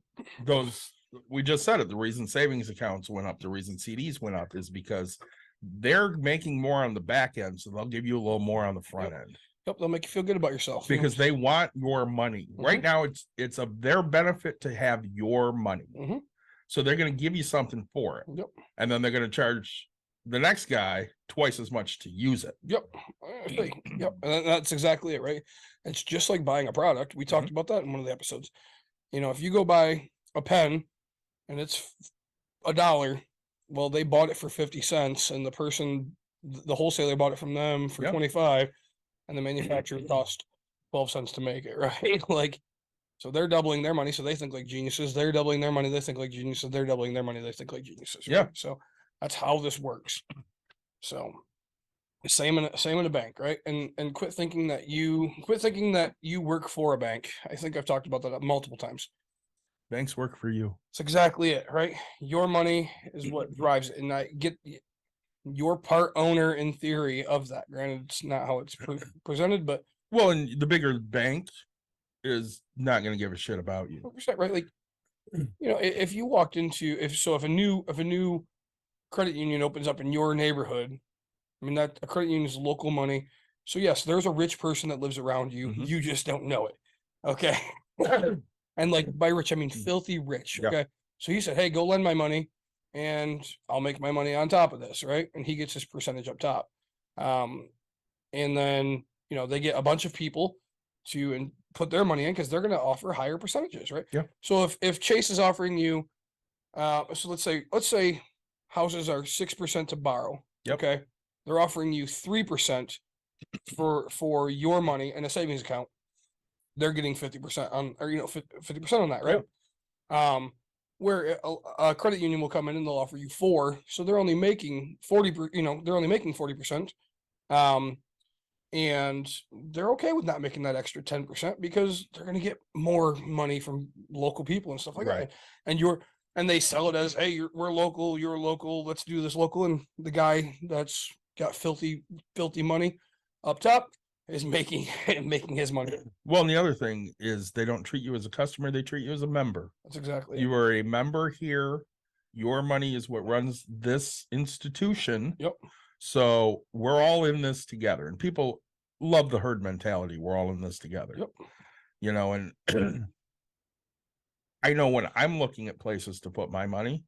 we just said it, the reason savings accounts went up, the reason CDs went up is because they're making more on the back end. So they'll give you a little more on the front end. Yep, they'll make you feel good about yourself. Because they want your money. Mm-hmm. Right now, it's of their benefit to have your money. Mm-hmm. So they're going to give you something for it. Yep. And then they're going to charge the next guy twice as much to use it. Yep. Yep. And that's exactly it, right? It's just like buying a product. We talked about that in one of the episodes. If you go buy a pen and it's $1, well, they bought it for 50 cents and the wholesaler bought it from them for 25, and the manufacturer cost 12 cents to make it, right? Like, so they're doubling their money. So they think like geniuses. They're doubling their money. They think like geniuses. They're doubling their money. They think like geniuses. Right? Yeah. So that's how this works. So same in a bank, right? And quit thinking that you work for a bank. I think I've talked about that multiple times. Banks work for you. It's exactly it, right? Your money is what drives it. And I get your part owner in theory of that. Granted, it's not how it's presented, but well, and the bigger bank is not going to give a shit about you. 100%, right? Like, if you walked into if a new credit union opens up in your neighborhood, I mean that a credit union is local money. So yes, there's a rich person that lives around you. Mm-hmm. You just don't know it. Okay. And like by rich, I mean filthy rich. Okay. So he said, hey, go lend my money and I'll make my money on top of this, right? And he gets his percentage up top. And then, they get a bunch of people to put their money in because they're going to offer higher percentages, right? Yeah. So if Chase is offering you, so let's say houses are 6% to borrow. Yep. Okay. They're offering you 3% for your money in a savings account. They're getting 50% on, or 50% on that, right? Yeah. Where a credit union will come in and they'll offer you 4%, so they're only making 40%. They're only making 40%, and they're okay with not making that extra 10% because they're going to get more money from local people and stuff like that. And they sell it as, hey, we're local, you're local, let's do this local, and the guy that's got filthy money up top is making his money. Well, and the other thing is they don't treat you as a customer, they treat you as a member. That's exactly it. You are a member here. Your money is what runs this institution. Yep. So we're all in this together. And people love the herd mentality. We're all in this together. Yep. And I know when I'm looking at places to put my money,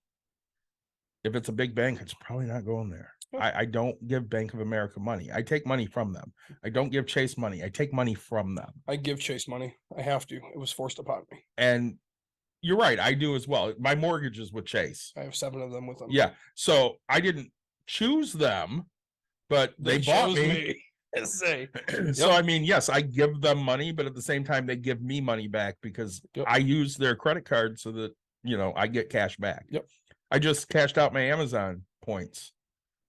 if it's a big bank, it's probably not going there. I don't give Bank of America money. I take money from them. I don't give Chase money. I take money from them. I give Chase money. I have to. It was forced upon me. And you're right. I do as well. My mortgage is with Chase. I have 7 of them with them. Yeah. So I didn't choose them, but they bought me. So, I mean, yes, I give them money, but at the same time, they give me money back because I use their credit card so that, I get cash back. Yep. I just cashed out my Amazon points.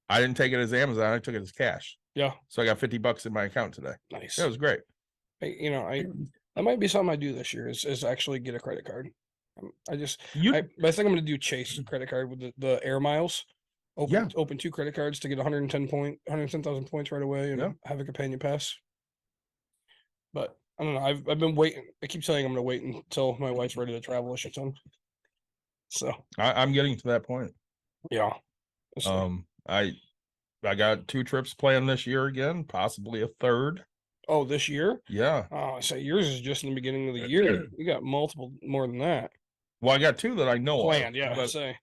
I didn't take it as Amazon. I took it as cash. Yeah, So I got $50 in my account today. nice. That was great. That might be something I do this year is actually get a credit card. I think I'm going to do Chase credit card with the air miles. Open 2 credit cards to get 110,000 points right away and have a companion pass. But I don't know. I've been waiting. I keep saying I'm going to wait until my wife's ready to travel a shit ton. So I'm getting to that point. yeah. I got 2 trips planned this year again, possibly a third. Oh, this year? Yeah. Oh, so yours is just in the beginning of the year. You got multiple more than that. Well, I got 2 that I know planned. of, Yeah, but say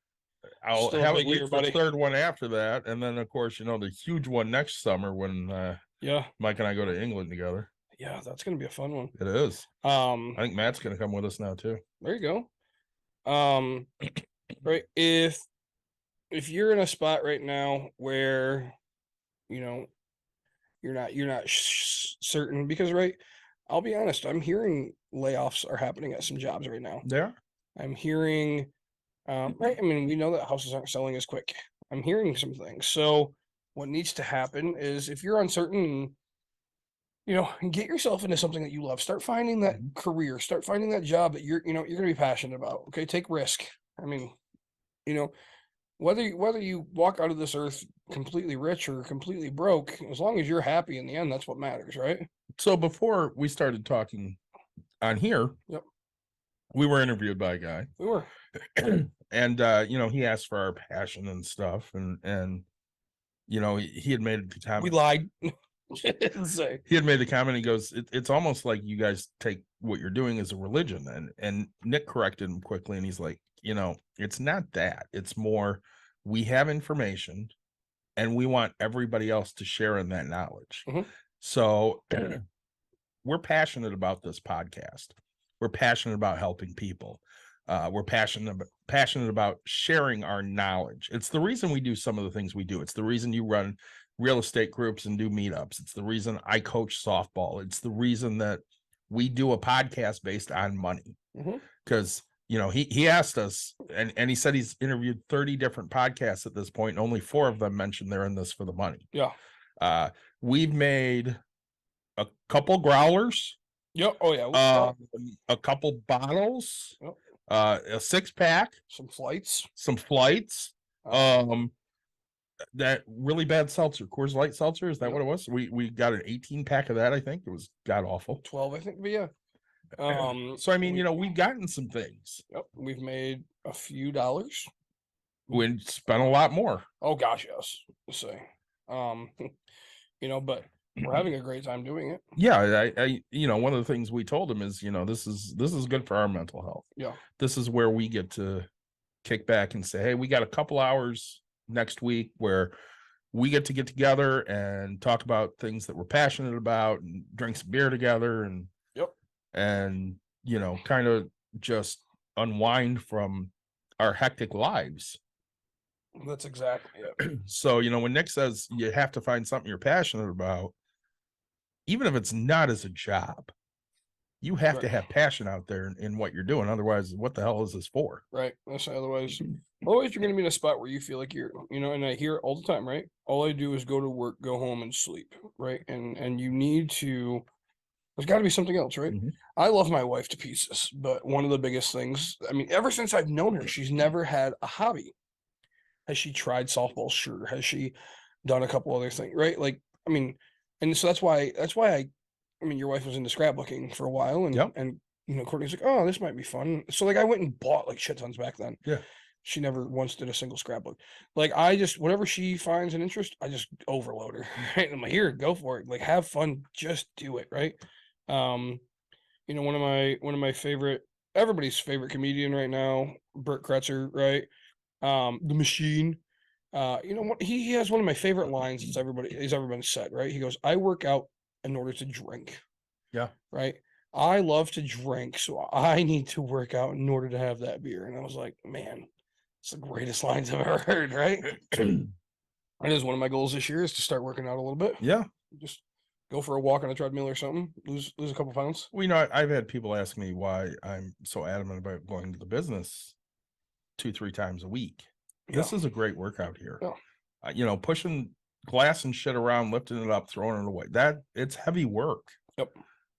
I'll still a have at big year, least the buddy. third one after that, and then of course the huge one next summer when yeah, Mike and I go to England together. Yeah, that's gonna be a fun one. It is. I think Matt's gonna come with us now too. There you go. Right. If you're in a spot right now where you're not certain, because I'll be honest, I'm hearing layoffs are happening at some jobs right now. Yeah. I'm hearing right. I mean, we know that houses aren't selling as quick. I'm hearing some things. So what needs to happen is if you're uncertain, get yourself into something that you love. Start finding that career. Start finding that job that you're going to be passionate about. Okay, take risk. I mean, whether you walk out of this earth completely rich or completely broke, as long as you're happy in the end, that's what matters, right? So before we started talking on here, Yep, we were interviewed by a guy. we were, and he asked for our passion and stuff, and he had made the comment. We lied. He had made the comment. He goes, "It's almost like you guys take what you're doing as a religion." And Nick corrected him quickly, and he's like, "It's not that. It's more we have information, and we want everybody else to share in that knowledge." Mm-hmm. So we're passionate about this podcast. We're passionate about helping people. We're passionate about sharing our knowledge. It's the reason we do some of the things we do. It's the reason you run real estate groups and do meetups. It's the reason I coach softball. It's the reason that we do a podcast based on money. Because he asked us, and he said he's interviewed 30 different podcasts at this point, and only 4 of them mentioned they're in this for the money. Yeah. We've made a couple growlers. Yep. Oh yeah. A couple bottles. Yep. A 6-pack. Some flights. That really bad seltzer, Coors Light seltzer. Is that what it was? We got an 18-pack of that. I think it was god awful. 12, I think. But yeah. So I mean, we've gotten some things. Yep. We've made a few dollars. We spent a lot more. Oh gosh, yes. Let's say, but we're having a great time doing it. Yeah, I one of the things we told him is, this is good for our mental health. Yeah. This is where we get to kick back and say, hey, we got a couple hours next week where we get together and talk about things that we're passionate about and drink some beer together and kind of just unwind from our hectic lives. That's exactly it. So, when Nick says you have to find something you're passionate about, even if it's not as a job, you have to have passion out there in what you're doing. Otherwise, what the hell is this for? Right. Otherwise you're going to be in a spot where you feel like you're, and I hear it all the time, right? All I do is go to work, go home and sleep. Right. And you need to, there's got to be something else, right? Mm-hmm. I love my wife to pieces, but one of the biggest things, I mean, ever since I've known her, she's never had a hobby. Has she tried softball? Sure. Has she done a couple other things? Right. Like, I mean, and so that's why I mean, your wife was into scrapbooking for a while, and Courtney's like, oh, this might be fun. So like, I went and bought like shit tons back then. Yeah. She never once did a single scrapbook. Like, whatever she finds an interest, I just overload her. Right. I'm like, here, go for it. Like, have fun, just do it. Right. One of my everybody's favorite comedian right now, Bert Kretzer, right? The Machine. What he has one of my favorite lines he's ever been said, right? He goes, I work out in order to drink. Yeah. Right. I love to drink, so I need to work out in order to have that beer. And I was like, man, it's the greatest lines I've ever heard, right? It is one of my goals this year is to start working out a little bit. Yeah. Just go for a walk on a treadmill or something, lose a couple pounds. Well, I've had people ask me why I'm so adamant about going to the business 2-3 times a week. This is a great workout here. Yeah. Pushing glass and shit around, lifting it up, throwing it away. It's heavy work. Yep.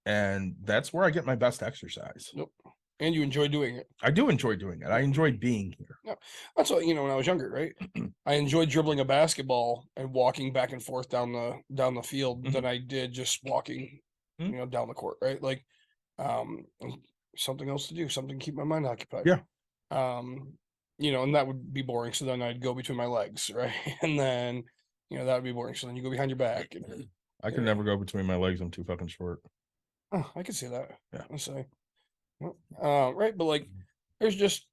And that's where I get my best exercise. Yep. And you enjoy doing it. I do enjoy doing it. I enjoy being here. Yeah. That's what, when I was younger, right? I enjoyed dribbling a basketball and walking back and forth down the field than I did just walking, down the court, right? Like, something else to do, something to keep my mind occupied. Yeah. And that would be boring. So then I'd go between my legs, right? And then, that would be boring. So then you go behind your back. I can never go between my legs. I'm too fucking short. Oh, I can see that. Yeah. Let's say. Right. But like, there's just,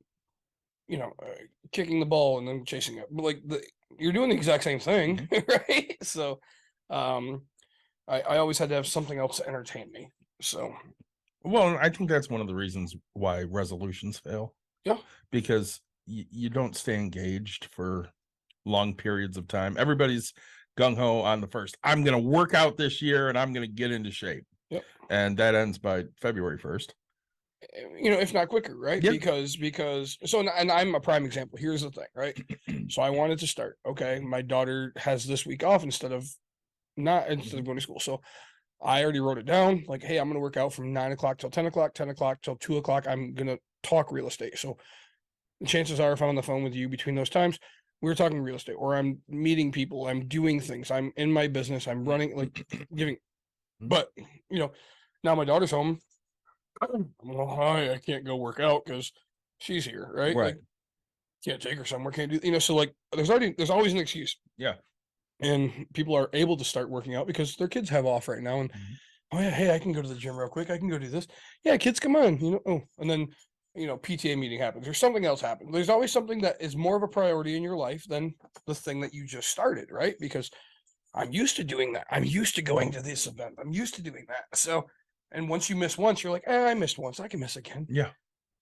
kicking the ball and then chasing it. But like, you're doing the exact same thing, right? So, I always had to have something else to entertain me. So, well, I think that's one of the reasons why resolutions fail. Yeah. Because you don't stay engaged for long periods of time. Everybody's gung-ho on the first. I'm going to work out this year and I'm going to get into shape. Yep. And that ends by February 1st. If not quicker, right? Yep. Because and I'm a prime example. Here's the thing, right? So I wanted to start. Okay, my daughter has this week off instead of going to school. So I already wrote it down. Like, hey, I'm going to work out from 9 o'clock till 10 o'clock, 10 o'clock till 2 o'clock. I'm going to talk real estate. So chances are, if I'm on the phone with you between those times, we're talking real estate, or I'm meeting people, I'm doing things, I'm in my business, I'm running, like giving. But now my daughter's home. I can't go work out because she's here, right? Right. Like, can't take her somewhere, can't do, so like there's always an excuse. Yeah. And people are able to start working out because their kids have off right now. And oh yeah, hey, I can go to the gym real quick. I can go do this. Yeah, kids, come on, and then PTA meeting happens or something else happens. There's always something that is more of a priority in your life than the thing that you just started, right? Because I'm used to doing that. I'm used to going to this event. I'm used to doing that. So, and once you miss once, you're like, I missed once. I can miss again. Yeah.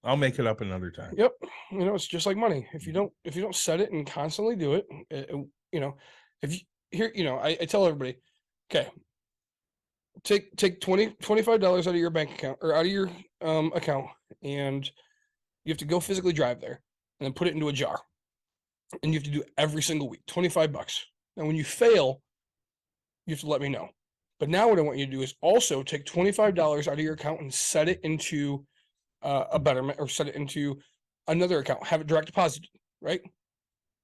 I'll make it up another time. Yep. It's just like money. If you don't set it and constantly do it, if you here, I tell everybody, okay, take $25 out of your bank account or out of your account, and you have to go physically drive there and then put it into a jar. And you have to do it every single week, $25. And when you fail, you have to let me know. But now what I want you to do is also take $25 out of your account and set it into a Betterment, or set it into another account, have it direct deposited, right?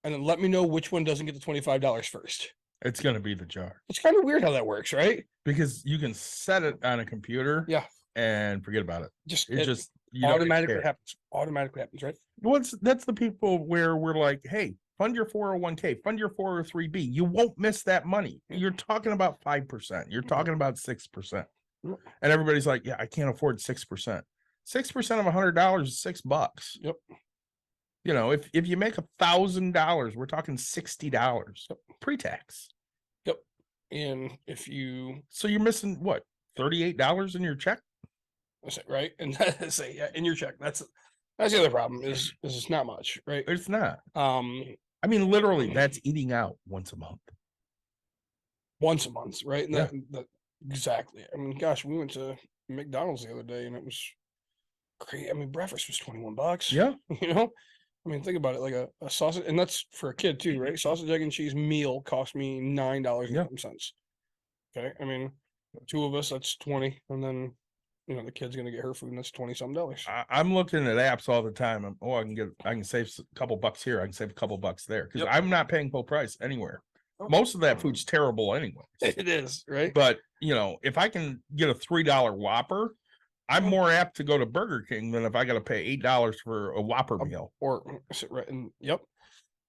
And then let me know which one doesn't get the $25 first. It's going to be the jar. It's kind of weird how that works, right? Because you can set it on a computer. Yeah. And forget about it. It you automatically happens. Automatically happens, right? That's the people where we're like, hey, fund your 401k, fund your 403b. You won't miss that money. You're talking about 5%. You're talking about 6%. And everybody's like, yeah, I can't afford 6%. 6% of $100 is $6. Yep. If you make $1,000, we're talking $60 pre-tax. Yep. And so you're missing what, $38 in your check? That's it, right? And say, yeah, in your check. That's the other problem is it's not much, right? It's not. I mean, literally, that's eating out once a month. Once a month, right? And yeah. that exactly. I mean, gosh, we went to McDonald's the other day, and it was crazy. I mean, breakfast was $21. Yeah. I mean, think about it, like a sausage, and that's for a kid too, right? Sausage, egg, and cheese meal cost me $9.00. Okay. I mean, two of us, that's 20. And then, the kid's going to get her food, and that's $20-something. I'm looking at apps all the time. I can save a couple bucks here. I can save a couple bucks there. Because I'm not paying full price anywhere. Most of that food's terrible anyway. It is, right? But, if I can get a $3 Whopper, I'm more apt to go to Burger King than if I got to pay $8 for a Whopper meal. Yep.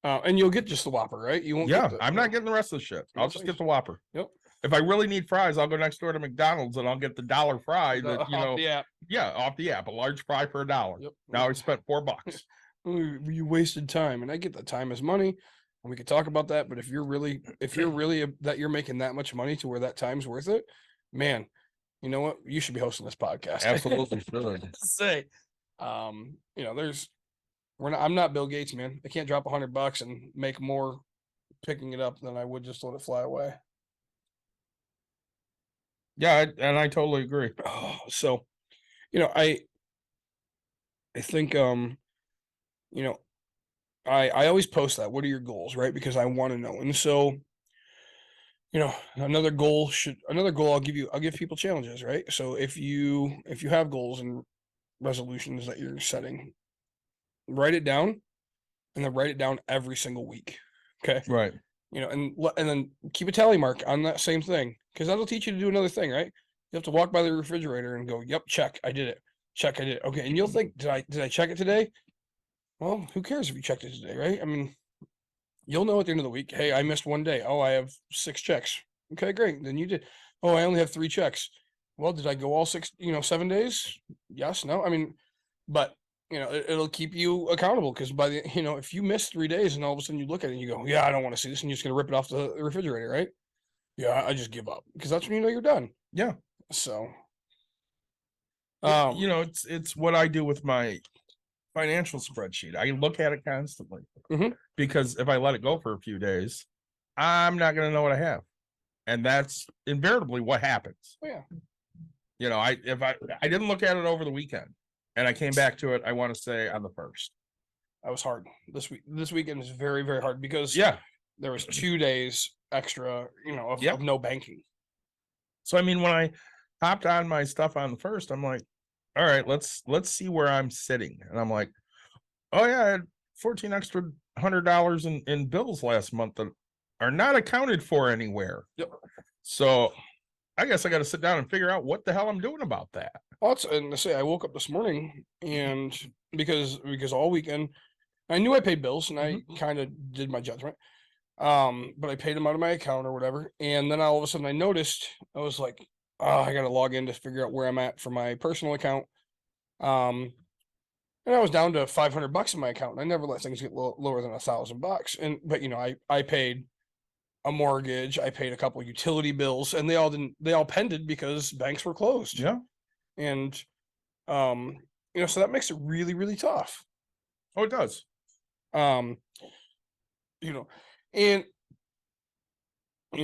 And you'll get just the Whopper, right? You won't. Yeah, I'm not getting the rest of the shit. I'll just get the Whopper. Yep. If I really need fries, I'll go next door to McDonald's and I'll get the $1 fry that off the app. Yeah, off the app, a large fry for $1. Yep. Now I spent $4. You wasted time, and I get that time is money, and we could talk about that. But if you're really that you're making that much money to where that time's worth it, man, you know what? You should be hosting this podcast. Absolutely should. Say, I'm not Bill Gates, man. I can't drop $100 and make more picking it up than I would just let it fly away. Yeah, and I totally agree. So, I think, I always post that. What are your goals, right? Because I want to know. And so, another goal I'll give people challenges, right? So if you have goals and resolutions that you're setting, write it down and then write it down every single week. Okay. Right. And then keep a tally mark on that same thing, because that'll teach you to do another thing, right? You have to walk by the refrigerator and go, yep, check, I did it. Check, I did it. Okay. And you'll think, did I check it today? Well, who cares if you checked it today, right? I mean, you'll know at the end of the week, hey, I missed one day. Oh, I have 6 checks. Okay, great. Then you did. Oh, I only have 3 checks. Well, did I go all 6, 7 days? Yes, no. I mean, but it'll keep you accountable, because by the if you miss 3 days and all of a sudden you look at it and you go, yeah, I don't want to see this, and you're just gonna rip it off the refrigerator, right? Yeah, I just give up, because that's when you're done. Yeah. So it's what I do with my financial spreadsheet. I look at it constantly Mhm. because if I let it go for a few days, I'm not going to know what I have, and that's invariably what happens. Oh, yeah. If I didn't look at it over the weekend and I came back to it, I want to say on the 1st. That was hard this week. This weekend is very, very hard, because there was 2 days extra, of no banking. So I mean, when I hopped on my stuff on the 1st, I'm like, all right, let's see where I'm sitting, and I'm like, oh yeah, I had $1,400 in bills last month that are not accounted for anywhere. Yep. So I guess I got to sit down and figure out what the hell I'm doing about that. Well, and to say, I woke up this morning, and because all weekend I knew I paid bills, and I kind of did my judgment. But I paid them out of my account or whatever, and then all of a sudden I noticed, I was like, oh, I got to log in to figure out where I'm at for my personal account. And I was down to $500 in my account. And I never let things get lower than $1,000. But I paid a mortgage, I paid a couple of utility bills, and they all pended because banks were closed. Yeah. And so that makes it really, really tough. Oh, it does. And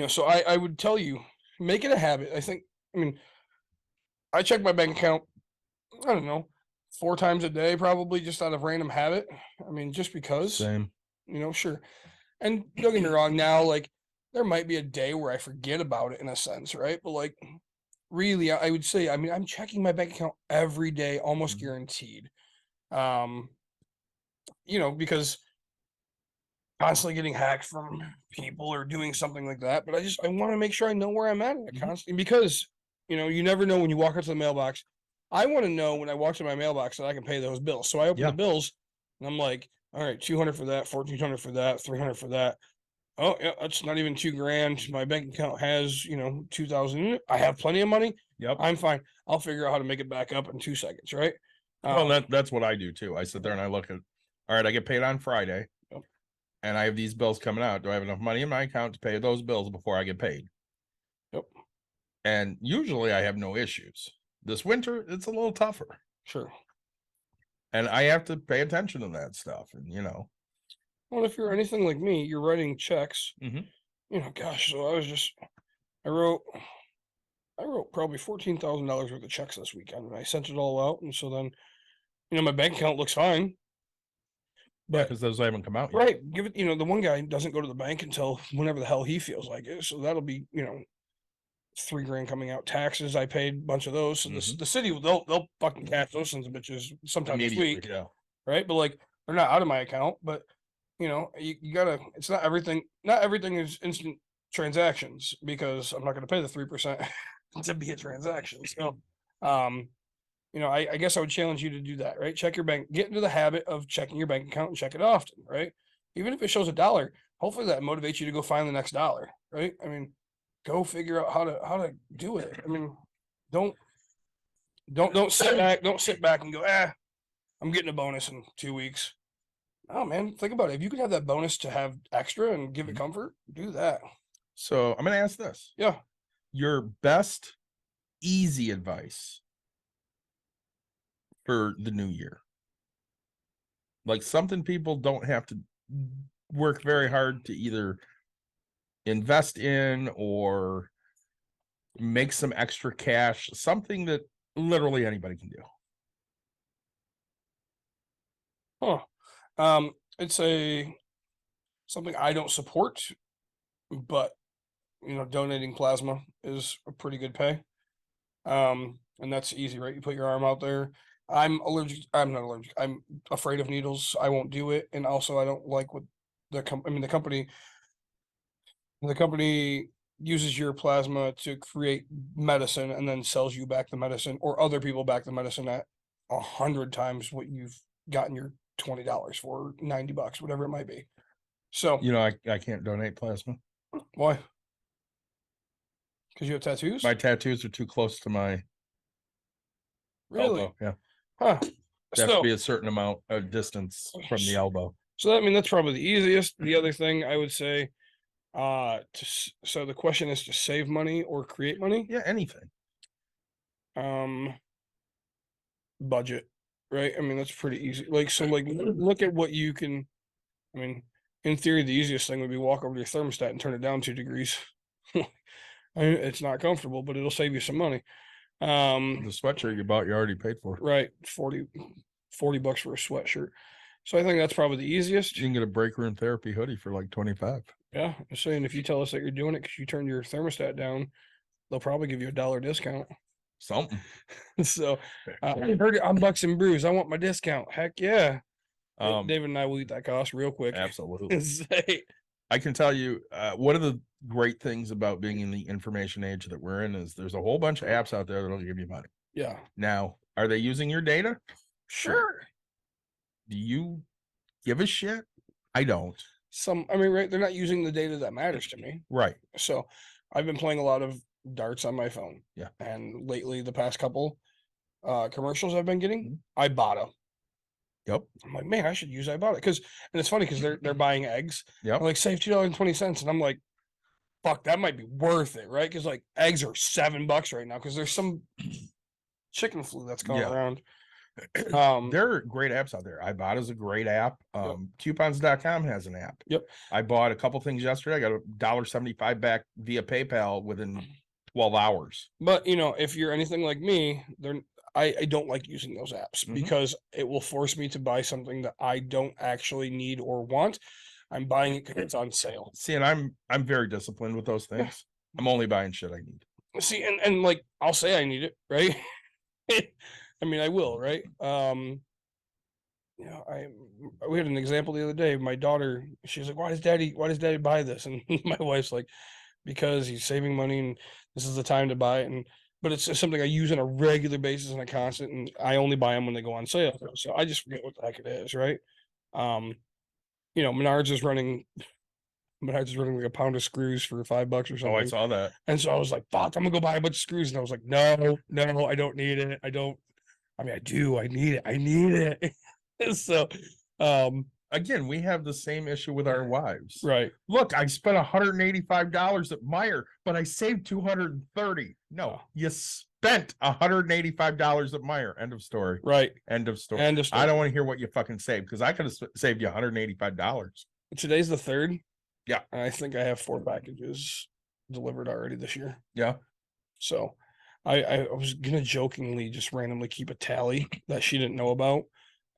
so I would tell you, make it a habit. I check my bank account, I don't know, 4 times a day, probably, just out of random habit. Just because. Same. Sure. And don't get me wrong, now, like, there might be a day where I forget about it in a sense, right? But like, really, I would say, I'm checking my bank account every day, almost guaranteed. Because constantly getting hacked from people or doing something like that. But I want to make sure I know where I'm at constantly, because you never know when you walk into the mailbox. I want to know when I walk to my mailbox that I can pay those bills. So I open the bills and I'm like, all right, 200 for that, 1,400 for that, 300 for that. Oh yeah, that's not even $2,000. My bank account has 2,000 in it. I have plenty of money. Yep. I'm fine. I'll figure out how to make it back up in 2 seconds, right? Well, that's what I do too. I sit there and I look at, all right, I get paid on Friday. Yep. And I have these bills coming out. Do I have enough money in my account to pay those bills before I get paid? Yep. And usually I have no issues. This winter, it's a little tougher. Sure. And I have to pay attention to that stuff. And, Well, if you're anything like me, you're writing checks. Gosh, so I wrote probably $14,000 worth of checks this weekend, and I sent it all out. And so then, my bank account looks fine. But because those haven't come out yet. Right. Give it, the one guy doesn't go to the bank until whenever the hell he feels like it. So that'll be, $3,000 coming out. Taxes, I paid a bunch of those. So the city, they'll fucking catch those sons of bitches sometime this week. Yeah. Right. But like, they're not out of my account, but you gotta, it's not everything is instant transactions, because I'm not going to pay the 3% to be a transaction. So, I guess I would challenge you to do that, right? Check your bank, get into the habit of checking your bank account and check it often, right? Even if it shows $1, hopefully that motivates you to go find the next dollar, right? Go figure out how to do it. Don't sit back and go, I'm getting a bonus in 2 weeks. Oh man, think about it. If you could have that bonus to have extra and give it comfort, do that. So I'm going to ask this. Yeah. Your best easy advice for the new year. Like something people don't have to work very hard to either invest in or make some extra cash, something that literally anybody can do. Huh. It's something I don't support, but donating plasma is a pretty good pay. And that's easy, right? You put your arm out there. I'm not allergic. I'm afraid of needles. I won't do it. And also I don't like what the company uses your plasma to create medicine and then sells you back the medicine, or other people back the medicine at 100 times what you've gotten your $20 for, $90, whatever it might be. So I can't donate plasma. why? Because you have tattoos? My tattoos are too close to my Really? elbow. Yeah. Huh. There has to So, be a certain amount of distance from the elbow. so that's probably the easiest. The other thing I would say, so the question is to save money or create money. Yeah, anything. Budget, right? I mean, that's pretty easy. Like, look at what you can. I mean, in theory, the easiest thing would be walk over to your thermostat and turn it down 2 degrees. It's not comfortable, but it'll save you some money. The sweatshirt you bought, you already paid for. Right, $40 for a sweatshirt. So I think that's probably the easiest. You can get a break room therapy hoodie for like 25. Yeah, I'm saying if you tell us that you're doing it because you turned your thermostat down, they'll probably give you $1 discount. Something. So I heard it on Bucks and Brews. I want my discount. Heck yeah. David and I will eat that cost real quick. Absolutely. Say, I can tell you, one of the great things about being in the information age that we're in is there's a whole bunch of apps out there that'll give you money. yeah, Now, are they using your data? sure. Do you give a shit? I don't. Right, they're not using the data that matters to me. Right. So I've been playing a lot of darts on my phone. Yeah. And lately, the past couple commercials I've been getting, Mhm. Ibotta. Yep. I'm like, man, I should use Ibotta. And it's funny because they're buying eggs. Yep. I'm like, save $2.20. And I'm like, fuck, that might be worth it, right? Because like eggs are $7 right now because there's some chicken flu that's going Yeah. around. There are great apps out there. Ibotta's a great app. Coupons.com has an app. Yep. I bought a couple things yesterday. I got $1.75 back via PayPal within 12 hours. But if you're anything like me, I don't like using those apps Mhm. because it will force me to buy something that I don't actually need or want. I'm buying it because it's on sale. See, and I'm very disciplined with those things. I'm only buying shit I need. See, and like I'll say I need it, right? I mean, I will, right? We had an example the other day. My daughter, she's like, why does daddy buy this? And my wife's like, because he's saving money and this is the time to buy it. But it's just something I use on a regular basis and a constant, and I only buy them when they go on sale. So I just forget what the heck it is, right? Menards is running like a pound of screws for $5 or something. Oh, I saw that. And so I was like, fuck, I'm gonna go buy a bunch of screws. And I was like, no, I don't need it. I do. I need it. So, again, we have the same issue with our wives. right. Look, I spent $185 at Meijer, but I saved $230. No, you spent $185 at Meijer. End of story. Right. End of story. End of story. I don't want to hear what you fucking saved because I could have saved you $185. Today's the 3rd. Yeah. And I think I have 4 packages delivered already this year. Yeah. So I was gonna jokingly just randomly keep a tally that she didn't know about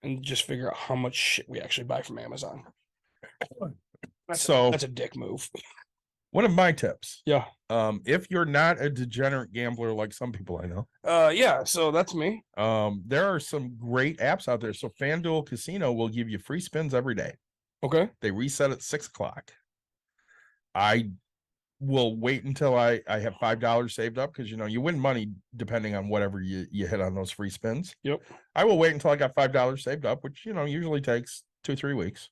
and just figure out how much shit we actually buy from Amazon. That's a dick move. One of my tips. Yeah. If you're not a degenerate gambler like some people I know. Yeah, so that's me. There are some great apps out there. So FanDuel Casino will give you free spins every day. Okay. They reset at 6:00. I will wait until I have $5 saved up because you win money depending on whatever you hit on those free spins. Yep. I will wait until I got $5 saved up, which usually takes 2-3 weeks.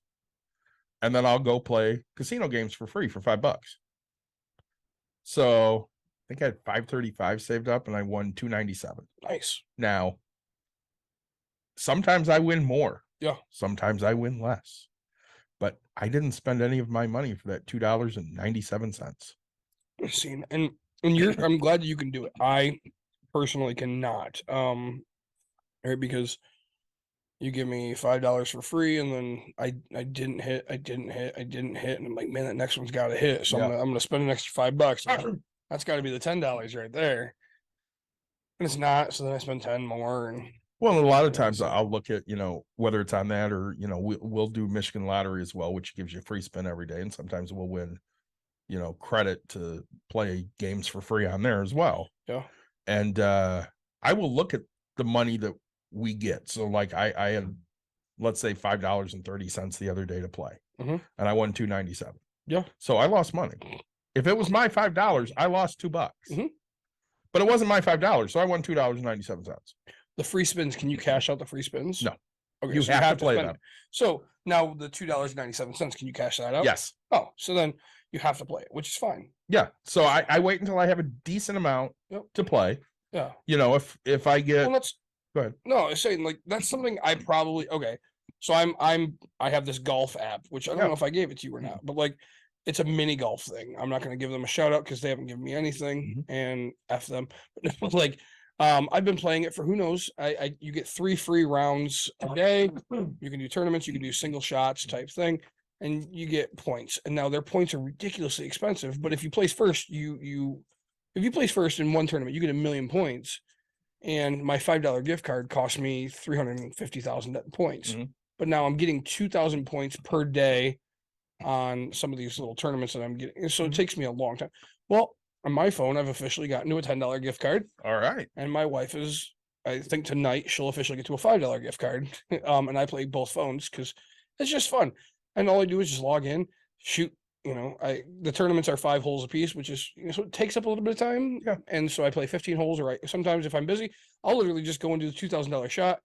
And then I'll go play casino games for free for $5. So I think I had 535 saved up and I won 297. Nice. Now, sometimes I win more. Yeah. Sometimes I win less. But I didn't spend any of my money for that $2.97. See, and I'm glad that you can do it. I personally cannot. Right, because you give me $5 for free, and then I didn't hit, and I'm like, man, that next one's got to hit. So Yeah. I'm gonna spend an extra $5. That's got to be the $10 right there. And it's not. So then I spend 10 more, and Well, a lot of Yeah, times so- I'll look at, whether it's on that or, we'll do Michigan Lottery as well, which gives you a free spin every day. And sometimes we'll win, credit to play games for free on there as well. Yeah. And I will look at the money that we get. So like I had, let's say $5.30 the other day to play, Mhm. and I won $2.97. Yeah. So I lost money. If it was my $5, I lost $2. Mhm. But it wasn't my $5, so I won $2.97. The free spins, can you cash out the free spins? No. Okay, You so have to play spend them. it. So now the $2.97, can you cash that out? Yes. Oh, so then you have to play it, which is fine. Yeah. So I wait until I have a decent amount Yep. to play. Yeah. If I get Well, that's go ahead. no, I'm saying like that's something I probably okay. So I have this golf app, which I don't Yeah. know if I gave it to you or not, but like it's a mini golf thing. I'm not going to give them a shout out because they haven't given me anything, and f them. But like, I've been playing it for who knows. You get 3 free rounds a day. You can do tournaments. You can do single shots type thing, and you get points. And now their points are ridiculously expensive. But if you place first, if you place first in one tournament, you get 1,000,000 points. And my $5 gift card cost me 350,000 points. Mhm. But now I'm getting 2,000 points per day on some of these little tournaments that I'm getting. So it takes me a long time. Well, on my phone, I've officially gotten to a $10 gift card, All right. and my wife is, I think tonight she'll officially get to a $5 gift card. And I play both phones because it's just fun. And all I do is just log in, shoot. The tournaments are 5 holes apiece, which is so it takes up a little bit of time. Yeah. And so I play 15 holes, or sometimes if I'm busy, I'll literally just go and do the $2,000 shot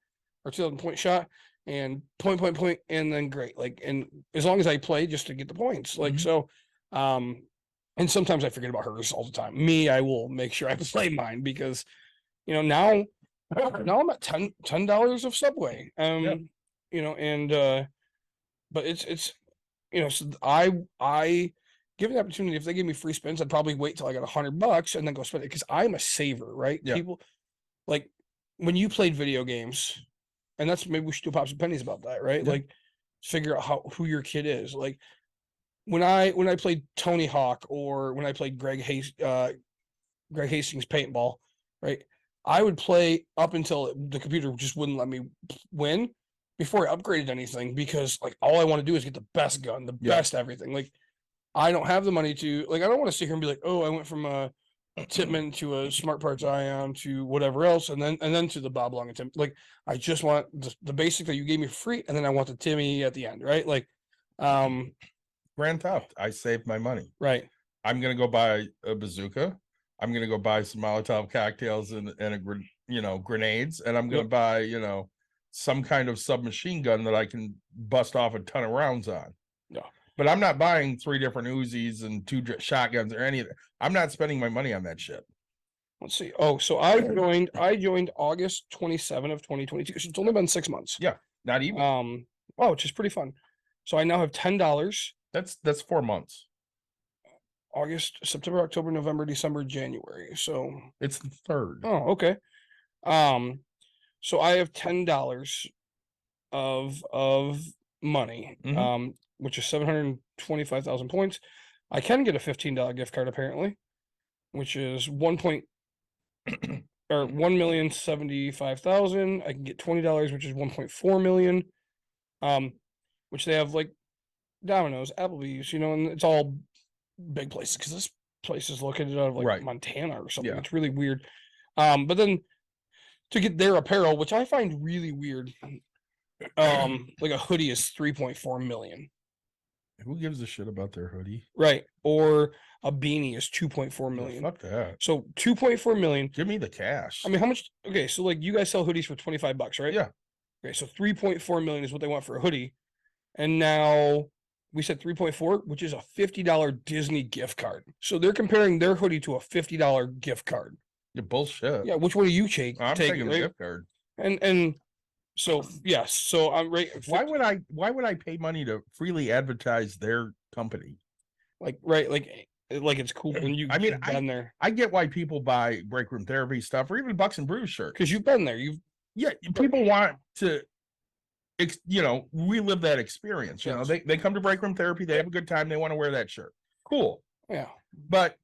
or 2,000-point shot and point, and then great. Like, and as long as I play just to get the points, like, so, and sometimes I forget about hers all the time. Me, I will make sure I play mine because, now I'm at $10 of Subway. But it's, so I given the opportunity, if they gave me free spins, I'd probably wait till I got $100 and then go spend it because I'm a saver, right? Yeah. People like when you played video games, and that's maybe we should do pops and pennies about that, right? Yeah. Like figure out who your kid is. Like when I played Tony Hawk or when I played Greg Hastings paintball, right? I would play up until the computer just wouldn't let me win before I upgraded anything because like all I want to do is get the best gun, the best everything. Like I don't have the money to I don't want to sit here and be like, oh, I went from a Titman to a Smart Parts Ion to whatever else, and then to the Bob Long and Tim. Like I just want the basic that you gave me for free, and then I want the Timmy at the end, right? Like, Grand Theft. I saved my money. right. I'm gonna go buy a bazooka. I'm gonna go buy some Molotov cocktails and grenades, and I'm gonna buy some kind of submachine gun that I can bust off a ton of rounds on. Yeah. But I'm not buying 3 different Uzis and 2 shotguns or any of that. I'm not spending my money on that shit. Let's see. Oh, so I joined August 27 of 2022. So it's only been 6 months. Yeah, not even. Which is pretty fun. So I now have $10. That's 4 months. August, September, October, November, December, January. So It's the 3rd. oh, okay. So I have $10 of money, which is 725,000 points. I can get a $15 gift card apparently, which is 1,075,000. I can get $20, which is 1.4 million. Which they have like Domino's, Applebee's, and it's all big places because this place is located out of like Right. Montana or something. Yeah. It's really weird. But then to get their apparel, which I find really weird, like a hoodie is 3.4 million. Who gives a shit about their hoodie? Right. Or a beanie is 2.4 million. Fuck that. So 2.4 million. Give me the cash. I mean, how much? Okay, so like you guys sell hoodies for $25, right? Yeah. Okay, so 3.4 million is what they want for a hoodie. And now we said 3.4, which is a $50 Disney gift card. So they're comparing their hoodie to a $50 gift card. You're bullshit. Yeah, which one do you take? I'm taking the right? gift card. And so yes, so I'm right. Why would I pay money to freely advertise their company? Like it's cool when you I mean, you've been there I get why people buy break room therapy stuff or even Bucks and Brews shirt. because you've been there. Yeah, people want to relive that experience. Yes. They come to break room therapy, they have a good time, they want to wear that shirt. Cool. Yeah. But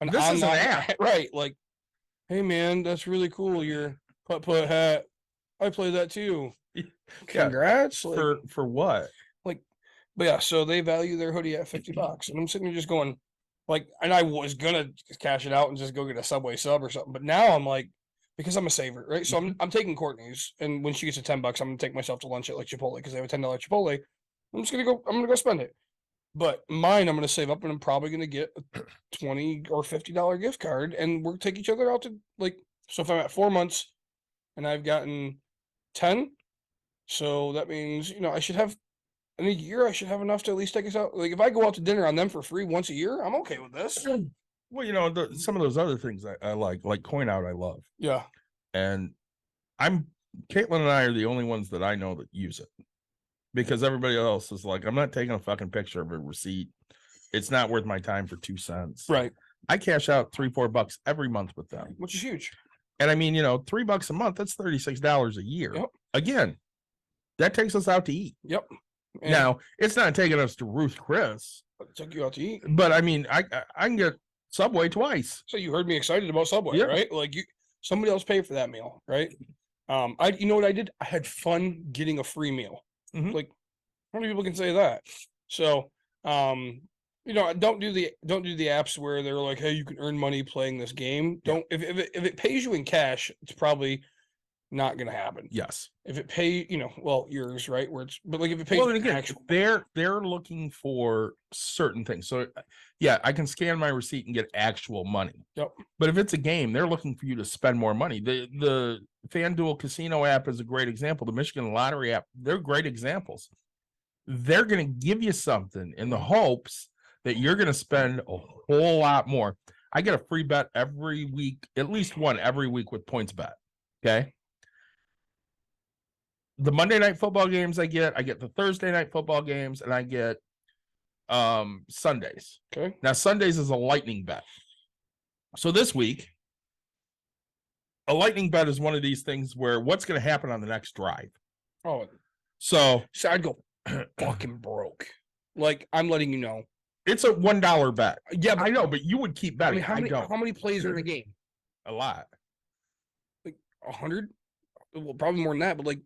And this I'm is an not- app. right? Like, hey man, that's really cool. Your putt hat. I played that too. Yeah, Congrats. Like, for what? but yeah, so they value their hoodie at $50. And I'm sitting there just going, like, and I was gonna cash it out and just go get a Subway sub or something. But now I'm like, because I'm a saver, right? So I'm taking Courtney's, and when she gets to $10, I'm gonna take myself to lunch at like Chipotle because they have a $10 Chipotle. I'm gonna go spend it. But mine, I'm gonna save up, and I'm probably gonna get a $20 or $50 gift card, and we'll take each other out to like. So if I'm at 4 months, and I've gotten 10, so that means I should have in a year. I should have enough to at least take us out. Like if I go out to dinner on them for free once a year, I'm okay with this. Well, some of those other things I like coin out. I love, Yeah, and Caitlin and I are the only ones that I know that use it, because everybody else is like, I'm not taking a fucking picture of a receipt. It's not worth my time for 2 cents. right. I cash out $3-4 every month with them, Which is huge. and I mean, $3 a month, that's $36 a year. Yep. Again, that takes us out to eat. Yep. And Now, it's not taking us to Ruth Chris, took you out to eat. but I mean, I can get Subway twice. So you heard me excited about Subway, Yeah. right? Like somebody else paid for that meal, right? You know what I did? I had fun getting a free meal. Mhm. Like, how many people can say that? So, don't do the apps where they're like, hey, you can earn money playing this game. Don't if it pays you in cash, it's probably not gonna happen. Yes. If it yours, right? But like if it pays Well, you and in again, actual, they're looking for certain things. So, yeah, I can scan my receipt and get actual money. Yep. But if it's a game, they're looking for you to spend more money. The FanDuel Casino app is a great example. The Michigan Lottery app, they're great examples. They're going to give you something in the hopes that you're going to spend a whole lot more. I get a free bet every week, at least one every week with PointsBet. Okay. The Monday night football games I get the Thursday night football games, and I get Sundays. okay. Now Sundays is a lightning bet. So this week, a lightning bet is one of these things where what's going to happen on the next drive. Oh, So I'd go fucking broke. Like I'm letting you know. it's a $1 bet. Yeah, but I know, but you would keep I betting. mean, I don't. how many plays are in a game? A lot. 100? Well, probably more than that, but like,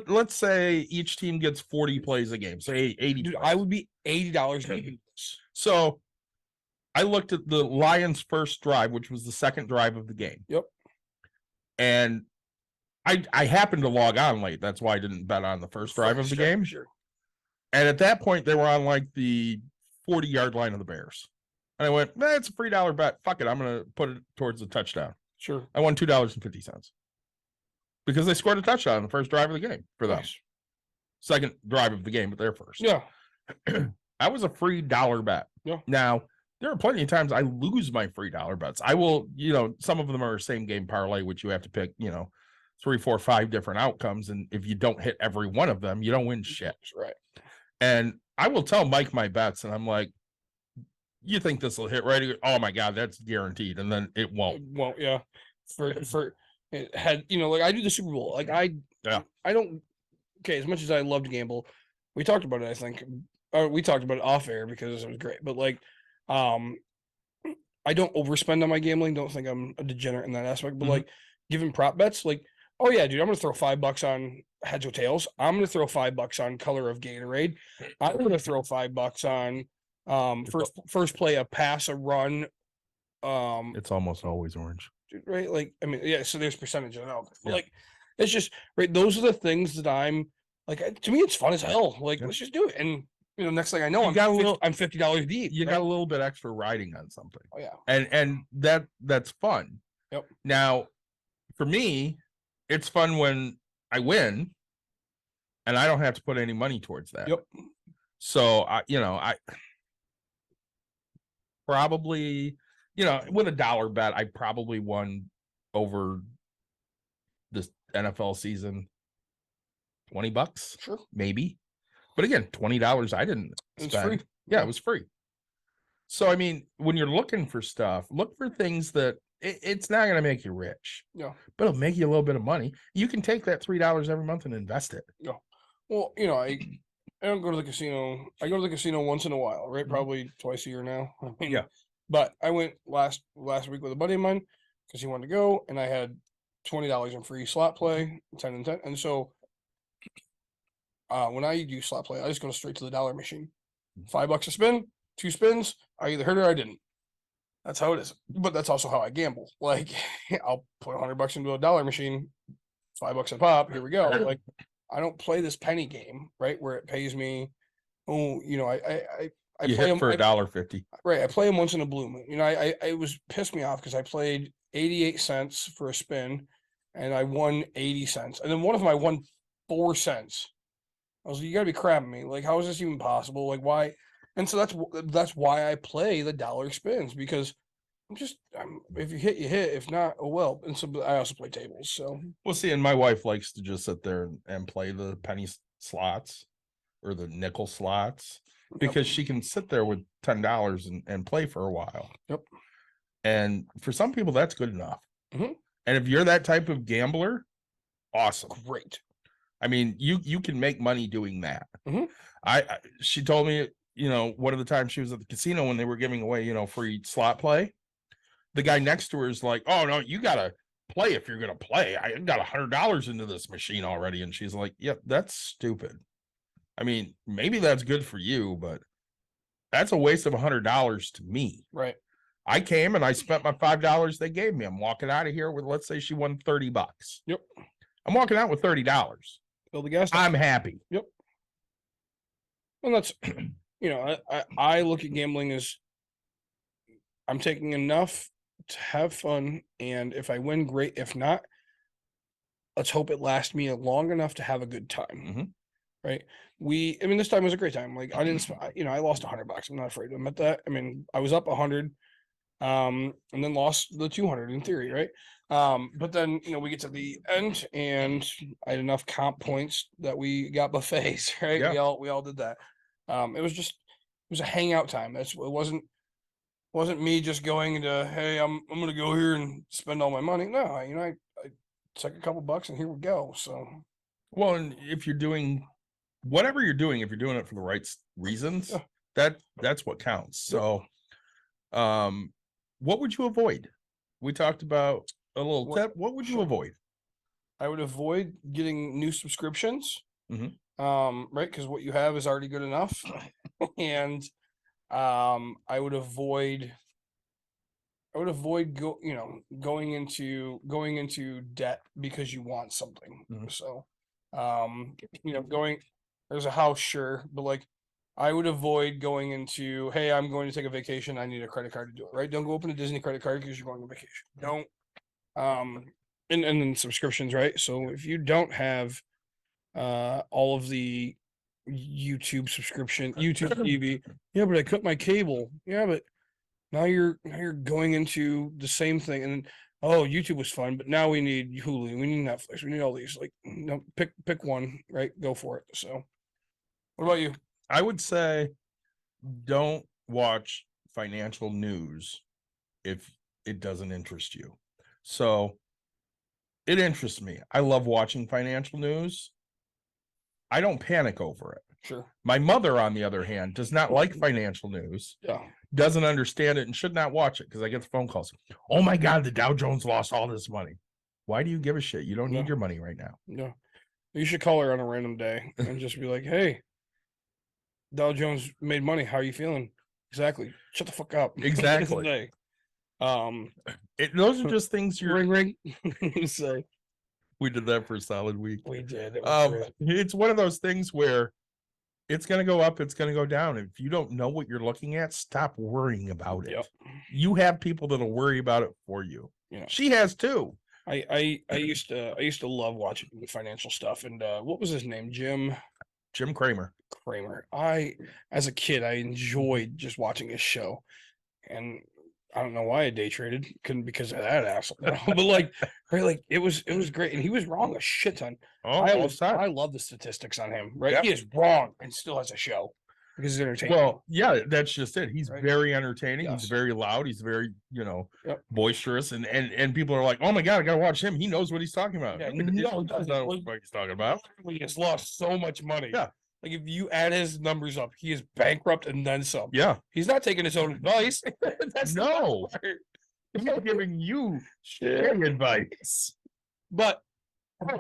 Let's say each team gets 40 plays a game. Say 80. dude, plays. I would be $80 to do this. So I looked at the Lions' first drive, which was the second drive of the game. Yep. And I happened to log on late. That's why I didn't bet on the first drive of the game. Sure. And at that point, they were on like the 40-yard line of the Bears. And I went, it's a $3 bet. Fuck it. I'm going to put it towards the touchdown. Sure. I won $2.50 because they scored a touchdown on the first drive of the game for them. Nice. Second drive of the game, but they're first. Yeah. That was a free $1 bet. Yeah. Now, there are plenty of times I lose my free $1 bets. I will, some of them are same game parlay, which you have to pick, 3, 4, 5 different outcomes. And if you don't hit every one of them, you don't win shit. Right. And I will tell Mike my bets, and I'm like, you think this will hit right? Oh my God, that's guaranteed. And then it won't. Well, yeah. For it had, like I do the Super Bowl. Like I don't, okay, as much as I love to gamble, we talked about it, I think. We talked about it off air because it was great. But like, I don't overspend on my gambling. Don't think I'm a degenerate in that aspect. But like, giving prop bets, like, oh yeah, dude, I'm gonna throw $5 on heads or tails. I'm gonna throw $5 on color of Gatorade. I'm gonna throw $5 on first play, a pass, a run. It's almost always orange. Right, like I mean, yeah. So there's percentages out there. But like, it's just right. Those are the things that I'm like. To me, it's fun as hell. Like, let's just do it. And next thing I know, I'm $50 deep. You got a little bit extra riding on something. Oh yeah, and that's fun. Yep. Now, for me, it's fun when I win, and I don't have to put any money towards that. Yep. So I probably, with a $1 bet, I probably won over this NFL season $20, sure, maybe. But again, $20 I didn't spend. It's free. Yeah, it was free. So I mean, when you're looking for stuff, look for things that it's not going to make you rich. Yeah, but it'll make you a little bit of money. You can take that $3 every month and invest it. Yeah. Well, I don't go to the casino. I go to the casino once in a while, right? Probably twice a year now. I mean, Yeah. But I went last week with a buddy of mine because he wanted to go, and I had $20 in free slot play, 10 and 10. And so when I do slot play, I just go straight to the dollar machine. $5 a spin, 2 spins. I either hit or I didn't. That's how it is. But that's also how I gamble. Like I'll put $100 into a dollar machine, $5 a pop. Here we go. Like I don't play this penny game, right? Where it pays me. Oh, you know, I You play hit them for $1.50. Right. I play them once in a blue moon. You know, I was pissed me off because I played 88 cents for a spin and I won 80 cents. And then one of them I won 4 cents. I was like, you gotta be crapping me. Like, how is this even possible? Like, why? And so that's why I play the dollar spins, because if you hit, you hit. If not, oh well. And so I also play tables. So Well, see, and my wife likes to just sit there and play the penny slots or the nickel slots because she can sit there with $10 and play for a while. Yep. And for some people, that's good enough. Mhm. And if you're that type of gambler, awesome. Great. I mean, you can make money doing that. Mhm. She told me, you know, one of the times she was at the casino when they were giving away, you know, free slot play. The guy next to her is like, "Oh no, you gotta play if you're gonna play. I got $100 into this machine already," and she's like, "Yep, that's stupid. I mean, maybe that's good for you, but that's a waste of $100 to me." Right. I came and I spent my $5 they gave me. I'm walking out of here with, let's say she won $30. Yep. I'm walking out with $30. Fill the gas tank. I'm happy. Yep. And that's, you know, I look at gambling as I'm taking enough to have fun, and if I win, great. If not, let's hope it lasts me long enough to have a good time. Mhm. Right? I mean, this time was a great time. Like I didn't, you know, I lost $100. I'm not afraid to admit that. I mean, I was up 100, and then lost the 200 in theory, right? But then, you know, we get to the end and I had enough comp points that we got buffets, right? Yeah. We all did that. It was a hangout time. It wasn't me just going into, hey, I'm gonna go here and spend all my money. No, I took a couple bucks and here we go. So Well, and if you're doing whatever you're doing, if you're doing it for the right reasons, Yeah. that's what counts. So, what would you avoid? We talked about a little tip. What would you Sure. avoid? I would avoid getting new subscriptions. Mhm. Right, because what you have is already good enough. And I would avoid going into debt because you want something. Mhm. So there's a house, sure, but like I would avoid going into, hey, I'm going to take a vacation, I need a credit card to do it, right? Don't go open a Disney credit card because you're going on vacation. Don't and then subscriptions, right? So if you don't have all of the YouTube TV, yeah, but I cut my cable. Yeah, but now you're going into the same thing, and oh, YouTube was fun, but now we need Hulu, we need Netflix, we need all these. Like, no, pick one, right? Go for it. So, what about you? I would say don't watch financial news if it doesn't interest you. So it interests me. I love watching financial news. I don't panic over it. Sure. My mother, on the other hand, does not like financial news, Yeah. doesn't understand it, and should not watch it because I get the phone calls. Oh my God, the Dow Jones lost all this money. Why do you give a shit? You don't need No. your money right now. No. You should call her on a random day and just be like, hey, Dow Jones made money. How are you feeling? Exactly. Shut the fuck up. Exactly. Day. Those are just things you're. Ring. Say We did that for a solid week. we did. It was great. It's one of those things where it's going to go up, it's going to go down. If you don't know what you're looking at, stop worrying about it. Yep. You have people that'll worry about it for you. Yeah. She has too. I used to love watching the financial stuff. And what was his name? Jim Cramer. Kramer. As a kid, I enjoyed just watching his show, and I don't know why I day traded, couldn't because of that asshole. But like, right, like it was great, and he was wrong a shit ton. Oh, I love the statistics on him. Right, Yep. he is wrong and still has a show because he's entertaining. Well, yeah, that's just it. He's Right. very entertaining. Yes. He's very loud. He's very, Yep. boisterous, and people are like, "Oh my God, I gotta watch him. He knows what he's talking about." Yeah, No, he he doesn't. doesn't know what he's talking about. He has lost so much money. Yeah. Like if you add his numbers up, he is bankrupt and then some. Yeah. He's not taking his own advice. That's the No. best part. He's giving you shitty advice. But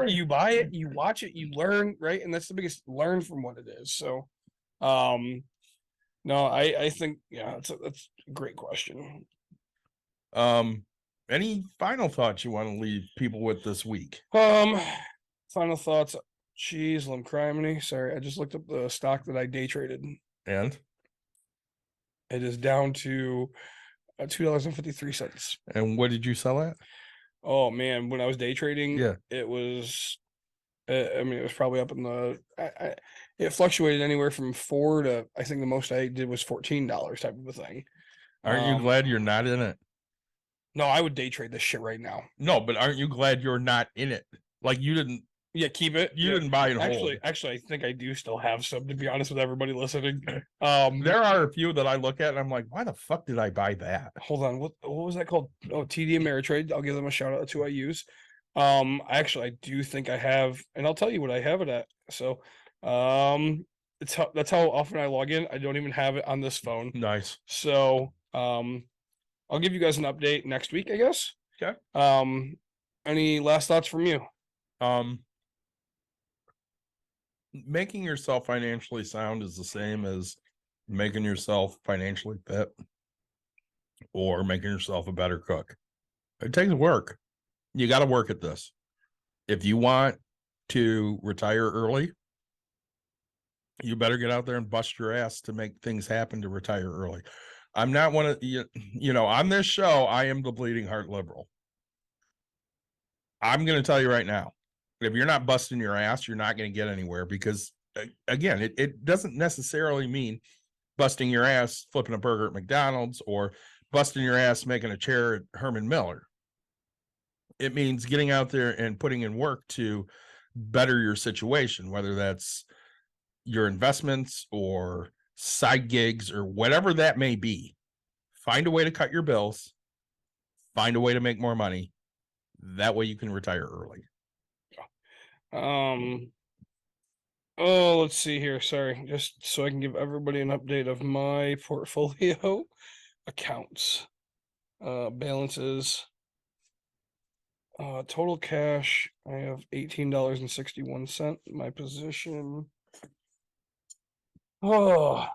you buy it, you watch it, you learn, right? And that's the biggest learn from what it is. So, no, I think, yeah, that's a great question. Any final thoughts you want to leave people with this week? Final thoughts. Jeez, Limcriminy. Sorry, I just looked up the stock that I day traded. And It is down to $2.53. and what did you sell at? Oh man, when I was day trading, Yeah. it was. I mean, it was probably up in the. It fluctuated anywhere from $4 to, I think the most I did was $14 type of a thing. Aren't you glad you're not in it? No, I would day trade this shit right now. No, but aren't you glad you're not in it? Like you didn't. Yeah, keep it. You didn't buy and Actually, hold. I think I do still have some, to be honest with everybody listening. There are a few that I look at and I'm like, why the fuck did I buy that? Hold on, what was that called? Oh, TD Ameritrade. I'll give them a shout out. That's who I use. Actually, I do think I have, and I'll tell you what I have it at. So, that's how often I log in. I don't even have it on this phone. Nice. So, I'll give you guys an update next week, I guess. Okay. Any last thoughts from you? Making yourself financially sound is the same as making yourself financially fit or making yourself a better cook. It takes work. You got to work at this. If you want to retire early, you better get out there and bust your ass to make things happen to retire early. I'm not one of on this show, I am the bleeding heart liberal. I'm going to tell you right now, if you're not busting your ass, you're not going to get anywhere because, again, it doesn't necessarily mean busting your ass flipping a burger at McDonald's or busting your ass making a chair at Herman Miller. It means getting out there and putting in work to better your situation, whether that's your investments or side gigs or whatever that may be. Find a way to cut your bills. Find a way to make more money. That way you can retire early. Let's see here. Sorry, just so I can give everybody an update of my portfolio accounts, balances, total cash. I have $18.61. My position. Oh,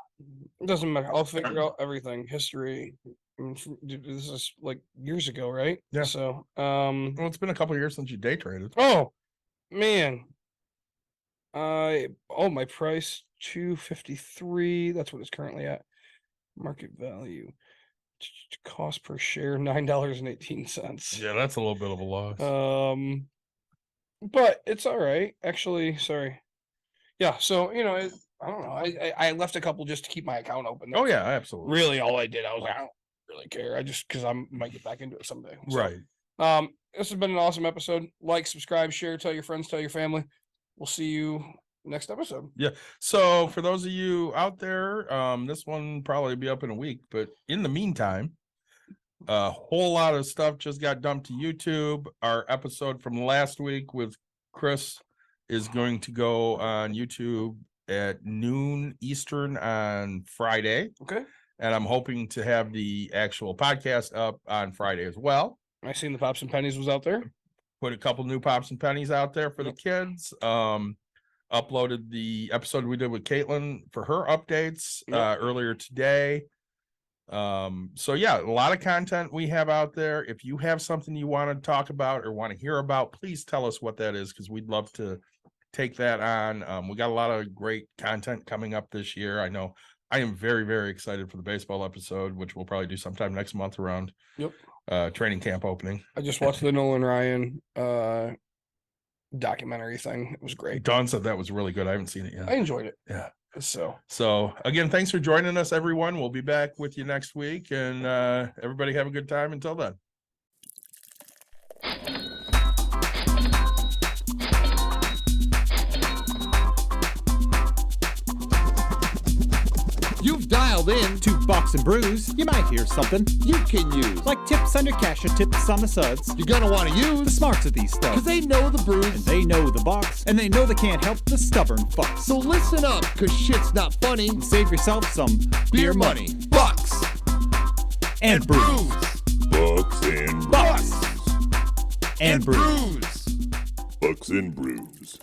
it doesn't matter. I'll figure out everything. History. I mean, this is like years ago, right? Yeah. So, Well, it's been a couple of years since you day traded. Oh, man. My price $2.53. That's what it's currently at. Market value. Cost per share $9.18. Yeah, that's a little bit of a loss. But it's all right. Actually, sorry. Yeah, so I don't know. I left a couple just to keep my account open. Oh yeah, absolutely. Really, all I did, I was like, I don't really care. I just because I might get back into it someday. So, Right. This has been an awesome episode. Like, subscribe, share, tell your friends, tell your family. We'll see you next episode. Yeah. So for those of you out there, this one probably be up in a week, but in the meantime, a whole lot of stuff just got dumped to YouTube. Our episode from last week with Chris is going to go on YouTube at noon Eastern on Friday. Okay. And I'm hoping to have the actual podcast up on Friday as well. I seen the Pops and Pennies was out there. Put a couple new Pops and Pennies out there for the kids. Uploaded the episode we did with Caitlin for her updates earlier today. So yeah, a lot of content we have out there. If you have something you want to talk about or want to hear about, please tell us what that is because we'd love to take that on. We got a lot of great content coming up this year. I know I am very, very excited for the baseball episode, which we'll probably do sometime next month around training camp opening. I just watched the Nolan Ryan documentary thing. It was great. Dawn said that was really good. I haven't seen it yet. I enjoyed it. Yeah. So again, thanks for joining us, everyone. We'll be back with you next week, and everybody have a good time until then. You've dialed in To Box and Brews, you might hear something you can use. like tips on your cash or tips on the suds. You're gonna want to The use smarts of these stuff. because they know the And brews. they know the box, and they know they can't help the stubborn fucks. So listen up, because shit's not funny. Save yourself some Beer money, bucks, and brews. brews, Bucks and Bucks Brews. and brews. brews. Bucks and Brews.